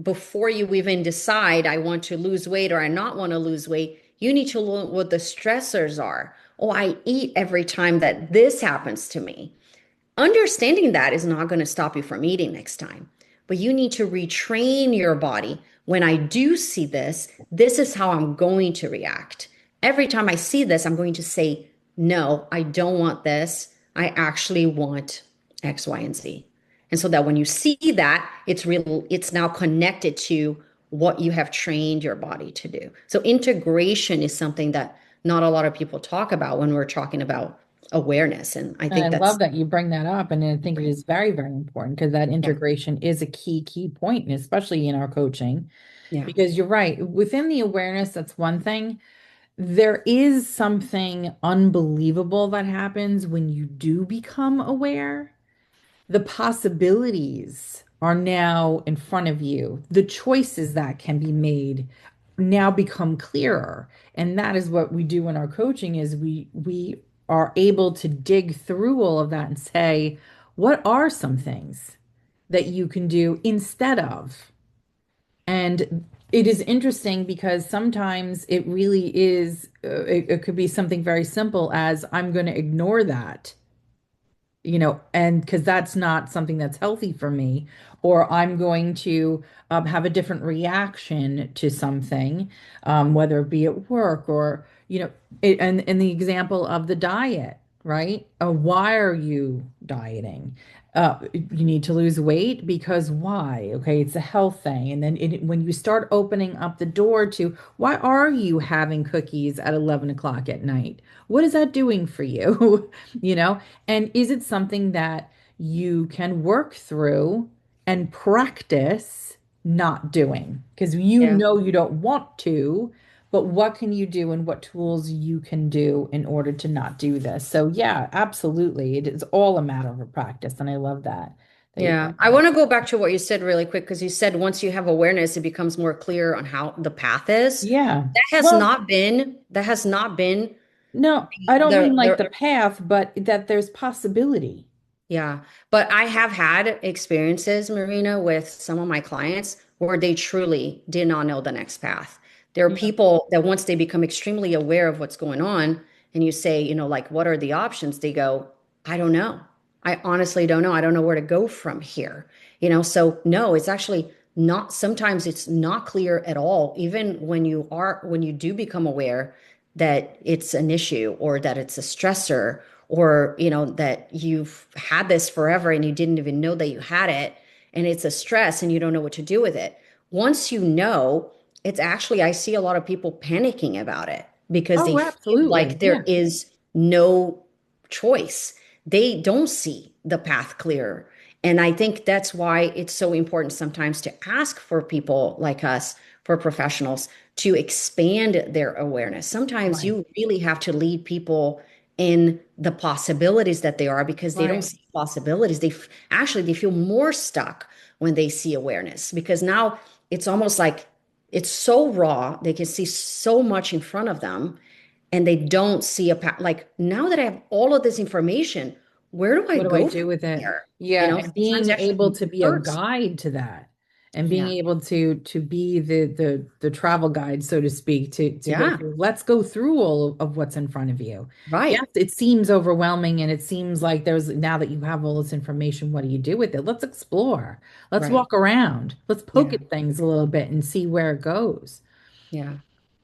before you even decide I want to lose weight or I not want to lose weight, you need to learn what the stressors are. Oh, I eat every time that this happens to me. Understanding that is not going to stop you from eating next time, but you need to retrain your body. When I do see this, this is how I'm going to react. Every time I see this, I'm going to say, no, I don't want this. I actually want X, Y, and Z. And so that when you see that, it's now connected to what you have trained your body to do. So integration is something that not a lot of people talk about when we're talking about awareness. And I And I think love that's that you bring that up. And I think it is very, very important because that yeah, integration is a key point, and especially in our coaching. yeah, Because you're right, within the awareness, that's one thing. There is something unbelievable that happens when you do become aware. The possibilities are now in front of you. The choices that can be made now become clearer. And that is what we do in our coaching is we are able to dig through all of that and say, what are some things that you can do instead of? And it is interesting because sometimes it really is, it could be something very simple as I'm going to ignore that, and because that's not something that's healthy for me, or I'm going to have a different reaction to something, whether it be at work or, and the example of the diet, right? Why are you dieting? You need to lose weight because why? Okay, it's a health thing. And then when you start opening up the door to why are you having cookies at 11 o'clock at night? What is that doing for you? You know? And is it something that you can work through and practice not doing? Because you yeah. know you don't want to, but what can you do and what tools you can do in order to not do this? So, yeah, absolutely. It is all a matter of practice. And I love that They Yeah. I want to go back to what you said really quick because you said once you have awareness, it becomes more clear on how the path is. Yeah. Well, That has not been no, I don't mean like the the path, but that there's possibility. Yeah, but I have had experiences, Marina, with some of my clients where they truly did not know the next path. There are Yeah. people that once they become extremely aware of what's going on, and you say, like, what are the options? They go, I don't know. I honestly don't know. I don't know where to go from here. So no, it's actually not, sometimes it's not clear at all, even when you do become aware that it's an issue or that it's a stressor or that you've had this forever and you didn't even know that you had it and it's a stress and you don't know what to do with it. Once you know, it's actually, I see a lot of people panicking about it because they Oh, feel absolutely. like there Yeah. is no choice. They don't see the path clear. And I think that's why it's so important sometimes to ask for people like us, for professionals, to expand their awareness. Sometimes Right. you really have to lead people in the possibilities that they are because they don't Right. see possibilities. Actually they feel more stuck when they see awareness because now it's almost like it's so raw. They can see so much in front of them and they don't see a path. Like now that I have all of this information, where do I What do I go do from with it? here? Yeah, and Sometimes being it actually able to be a hurts. guide to that and being Yeah. able to be the travel guide, so to speak, to go Yeah. through. Let's go through all of what's in front of you. Yes, Right. it seems overwhelming and it seems like there's now that you have all this information, what do you do with it? Let's explore. Let's Right. walk around. Let's poke Yeah. at things a little bit and see where it goes. Yeah.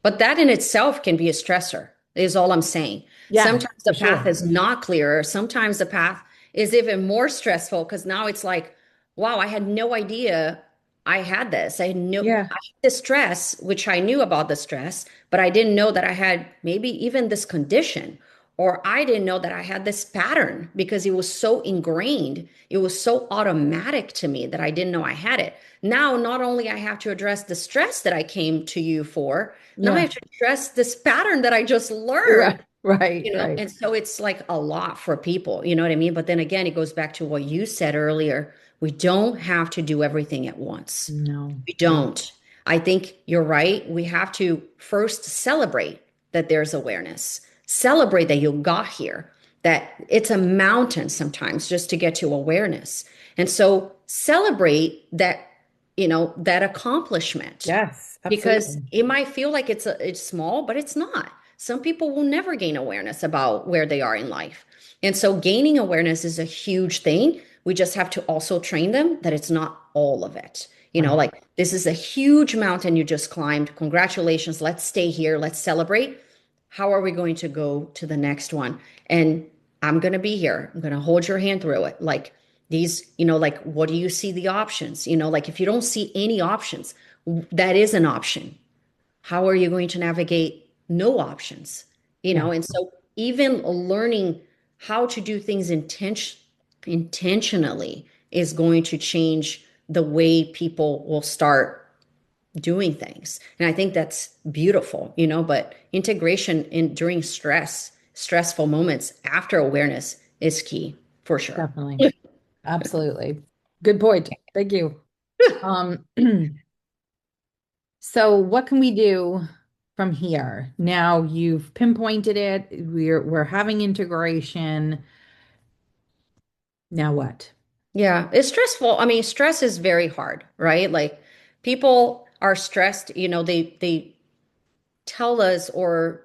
But that in itself can be a stressor, is all I'm saying. Yeah, Sometimes for the path sure. is not clearer. Sometimes the path is even more stressful because now it's like, wow, I had no idea I had this. Yeah, I had this stress, which I knew about the stress, but I didn't know that I had maybe even this condition, or I didn't know that I had this pattern because it was so ingrained. It was so automatic to me that I didn't know I had it. Now, not only I have to address the stress that I came to you for, now I yeah. have to address this pattern that I just learned, Right, right, right. and so it's like a lot for people, you know what I mean? But then again, it goes back to what you said earlier. We don't have to do everything at once. No, We no. don't. I think you're right. We have to first celebrate that there's awareness, celebrate that you got here, that it's a mountain sometimes just to get to awareness. And so celebrate that, that accomplishment Yes, because absolutely. it might feel like it's small, but it's not. Some people will never gain awareness about where they are in life. And so gaining awareness is a huge thing. We just have to also train them that it's not all of it. Right. Like this is a huge mountain you just climbed. Congratulations. Let's stay here. Let's celebrate. How are we going to go to the next one? And I'm going to be here. I'm going to hold your hand through it. Like these, like what do you see the options? Like if you don't see any options, that is an option. How are you going to navigate no options? Yeah, And so even learning how to do things intentionally is going to change the way people will start doing things. And I think that's beautiful, but integration in during stressful moments after awareness is key for sure. definitely. Absolutely. Good point. Thank you. Um, so what can we do from here? Now you've pinpointed it. We're having integration. Now what? Yeah, it's stressful. I mean, stress is very hard, right? Like people are stressed, they tell us or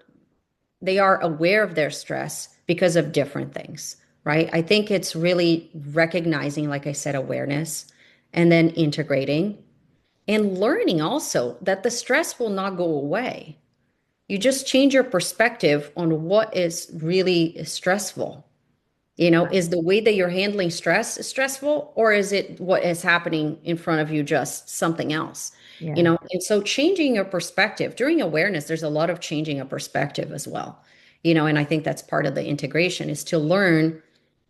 they are aware of their stress because of different things, right? I think it's really recognizing, like I said, awareness and then integrating and learning also that the stress will not go away. You just change your perspective on what is really stressful. Right. Is the way that you're handling stress stressful, or is it what is happening in front of you just something else? Yeah. And so changing your perspective during awareness, there's a lot of changing a perspective as well. And I think that's part of the integration is to learn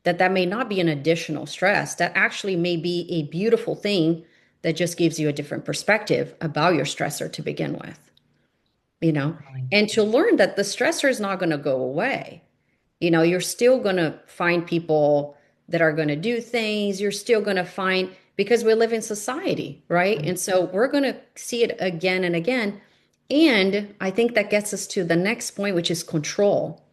that that may not be an additional stress, that actually may be a beautiful thing that just gives you a different perspective about your stressor to begin with, you know, Definitely. and to learn that the stressor is not going to go away. You're still going to find people, that are going to do things. You're still going to find, because we live in society, right? Right. And so we're going to see it again and again. And I think that gets us to the next point, which is control.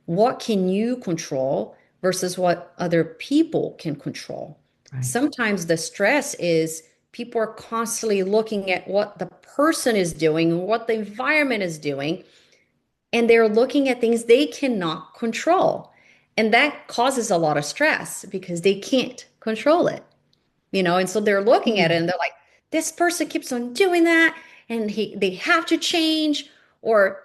What can you control versus what other people can control? Right. Sometimes the stress is people are constantly looking at what the person is doing and what the environment is doing, and they're looking at things they cannot control. And that causes a lot of stress because they can't control it, and so they're looking at it Mm. and they're like, this person keeps on doing that and they have to change, or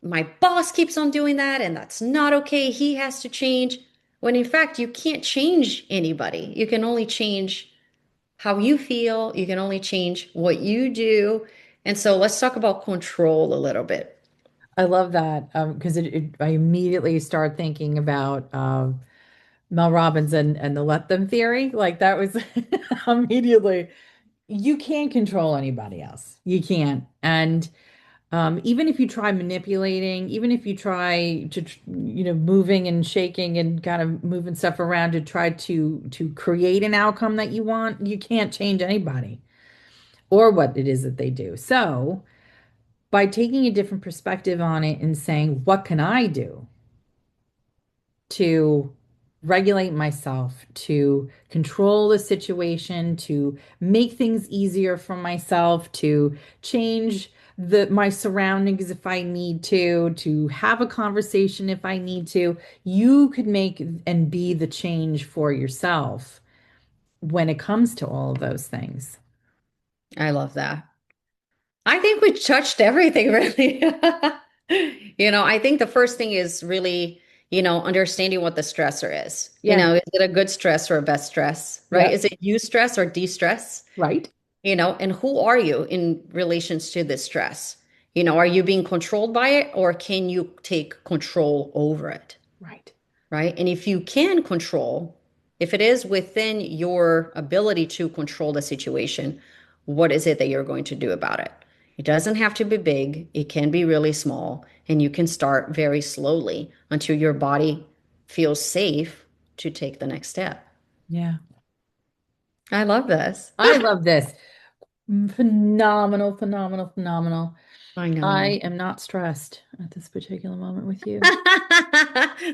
my boss keeps on doing that and that's not okay. He has to change. When in fact, you can't change anybody. You can only change how you feel. You can only change what you do. And so let's talk about control a little bit. I love that because I immediately start thinking about Mel Robbins and the let them theory. Like that was immediately, you can't control anybody else. You can't. And even if you try manipulating, even if you try to, moving and shaking and kind of moving stuff around to try to create an outcome that you want, you can't change anybody or what it is that they do. So by taking a different perspective on it and saying, what can I do to regulate myself, to control the situation, to make things easier for myself, to change my surroundings if I need to have a conversation if I need to. You could make and be the change for yourself when it comes to all of those things. I love that. I think we touched everything really. I think the first thing is really, understanding what the stressor is. Yeah. Is it a good stress or a bad stress, right? Yeah. Is it eustress or de-stress? Right. And who are you in relations to this stress? Are you being controlled by it or can you take control over it? Right. Right? And if you can control, if it is within your ability to control the situation, what is it that you're going to do about it? It doesn't have to be big, it can be really small, and you can start very slowly until your body feels safe to take the next step. Yeah. I love this. I love this. Phenomenal, phenomenal, phenomenal. I I know. am not stressed at this particular moment with you.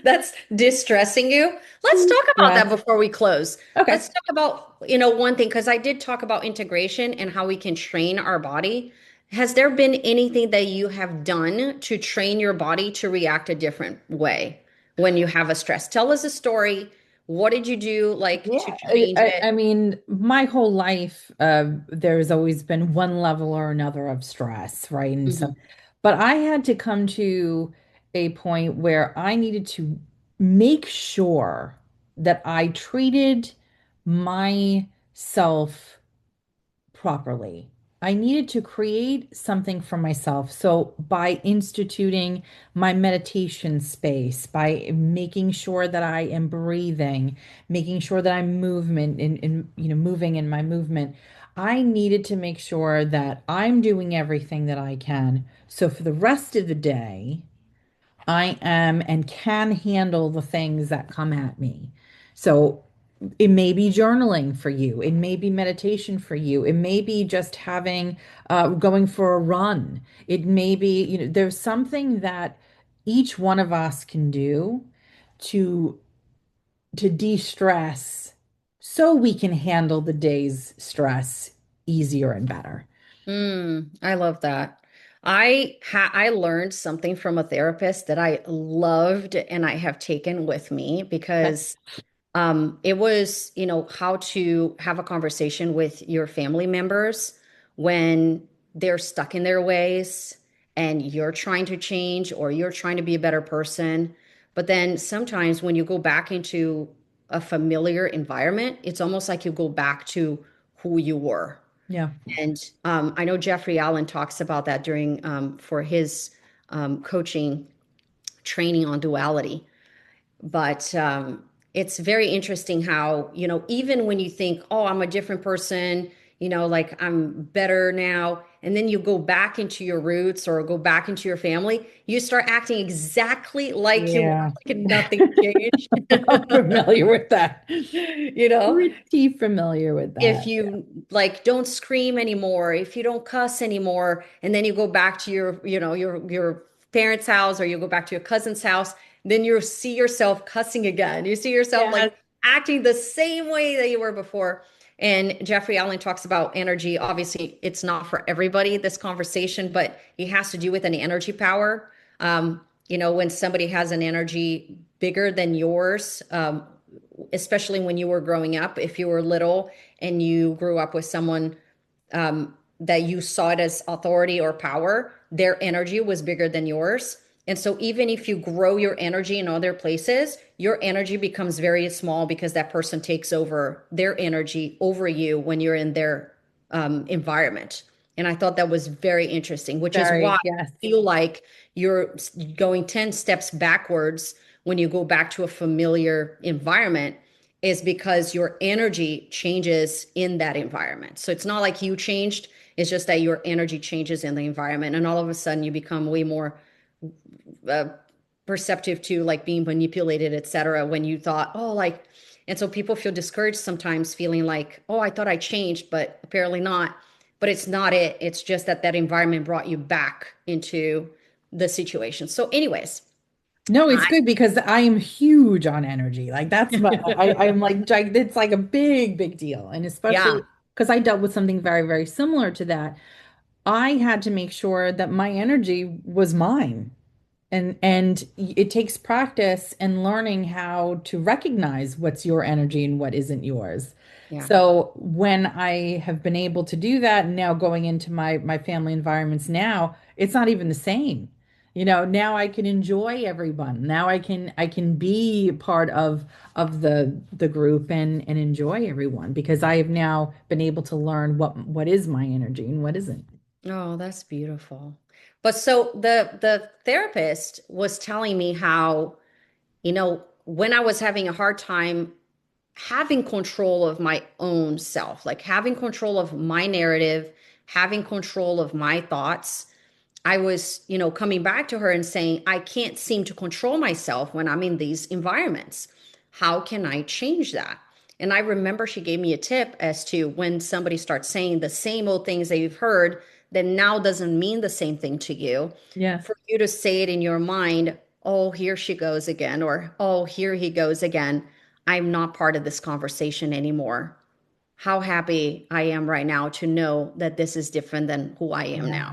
That's distressing you. Let's talk about that Stress. before we close. Okay. Let's talk about, one thing, because I did talk about integration and how we can train our body. Has there been anything that you have done to train your body to react a different way when you have a stress? Tell us a story. What did you do like to Yeah, change it? I mean, my whole life, there's always been one level or another of stress, right? And so, Mhm. but I had to come to a point where I needed to make sure that I treated myself properly. I needed to create something for myself. So by instituting my meditation space, by making sure that I am breathing, making sure that I'm movement moving in my movement, I needed to make sure that I'm doing everything that I can. So for the rest of the day, I am and can handle the things that come at me. So it may be journaling for you. It may be meditation for you. It may be just going for a run. It may be, there's something that each one of us can do to de-stress so we can handle the day's stress easier and better. I love that. I learned something from a therapist that I loved and I have taken with me Okay. because it was, how to have a conversation with your family members when they're stuck in their ways and you're trying to change or you're trying to be a better person. But then sometimes when you go back into a familiar environment, it's almost like you go back to who you were. Yeah. And I know Jeffrey Allen talks about that during for his coaching training on duality. But it's very interesting how, even when you think, oh, I'm a different person, like I'm better now. And then you go back into your roots or go back into your family, you start acting exactly like you were, Yeah. like nothing changed. I'm familiar with that. You know, Pretty familiar with if that. you like don't scream anymore, if you don't cuss anymore, and then you go back to your parents' house or you go back to your cousin's house, then you see yourself cussing again. You see yourself Yes. like acting the same way that you were before. And Jeffrey Allen talks about energy. Obviously, it's not for everybody, this conversation, but it has to do with an energy power. When somebody has an energy bigger than yours, especially when you were growing up, if you were little and you grew up with someone that you saw it as authority or power, their energy was bigger than yours. And so even if you grow your energy in other places, your energy becomes very small because that person takes over their energy over you when you're in their environment. And I thought that was very interesting, which is why Very, I yes. feel like you're going 10 steps backwards when you go back to a familiar environment is because your energy changes in that environment. So it's not like you changed, it's just that your energy changes in the environment. And all of a sudden you become way more uh, perceptive to like being manipulated, et cetera, when you thought, oh, like, and so people feel discouraged sometimes, feeling like, oh, I thought I changed, but apparently not. But it's not it. It's just that that environment brought you back into the situation. So, anyways, No, it's I, good because I am huge on energy. Like that's what I'm like, it's like a big, big deal. And yeah, especially because I dealt with something very, very similar to that. I had to make sure that my energy was mine. And it takes practice and learning how to recognize what's your energy and what isn't yours. yeah. So when I have been able to do that, and now going into my family environments now, it's not even the same. Now I can enjoy everyone. Now I can be part of the group and enjoy everyone because I have now been able to learn what is my energy and what isn't. Oh, that's beautiful. But so the therapist was telling me how, when I was having a hard time having control of my own self, like having control of my narrative, having control of my thoughts, I was, coming back to her and saying, I can't seem to control myself when I'm in these environments. How can I change that? And I remember she gave me a tip as to when somebody starts saying the same old things that you've heard that now doesn't mean the same thing to you, Yes. for you to say it in your mind, oh, here she goes again, or oh, here he goes again. I'm not part of this conversation anymore. How happy I am right now to know that this is different than who I am now. Yeah.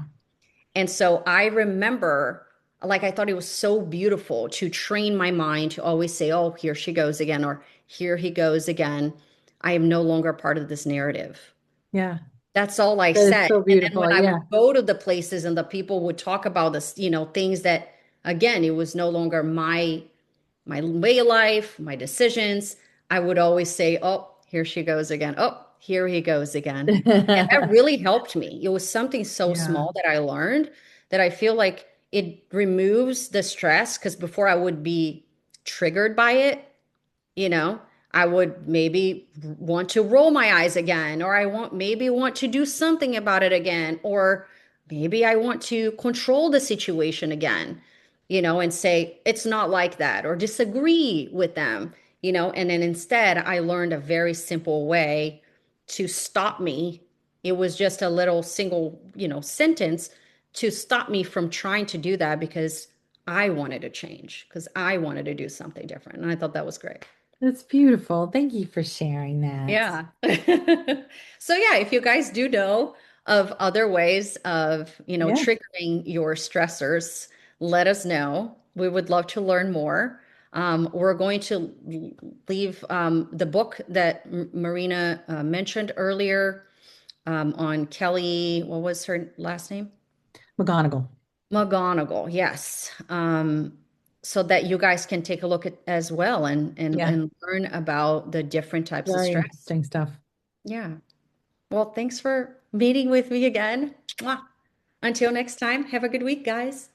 And so I remember, like, I thought it was so beautiful to train my mind to always say, oh, here she goes again, or here he goes again. I am no longer part of this narrative. Yeah. That's all I That is said. so And then when beautiful. I would Yeah. go to the places and the people would talk about this, things that, again, it was no longer my way of life, my decisions, I would always say, oh, here she goes again. Oh, here he goes again. And that really helped me. It was something so Yeah. small that I learned that I feel like it removes the stress because before I would be triggered by it, you know, I would maybe want to roll my eyes again, or I want to do something about it again, or maybe I want to control the situation again, and say it's not like that, or disagree with them, and then instead I learned a very simple way to stop me. It was just a little single, sentence to stop me from trying to do that because I wanted to change, because I wanted to do something different. And I thought that was great. That's beautiful. Thank you for sharing that. Yeah. So yeah, if you guys do know of other ways of, Yeah. triggering your stressors, let us know. We would love to learn more. We're going to leave the book that Marina mentioned earlier on Kelly. What was her last name? McGonagall. McGonagall. Yes. So that you guys can take a look at as well and Yeah. learn about the different types of Very stress. interesting stuff. Yeah. Well, thanks for meeting with me again. Mwah. Until next time, have a good week, guys.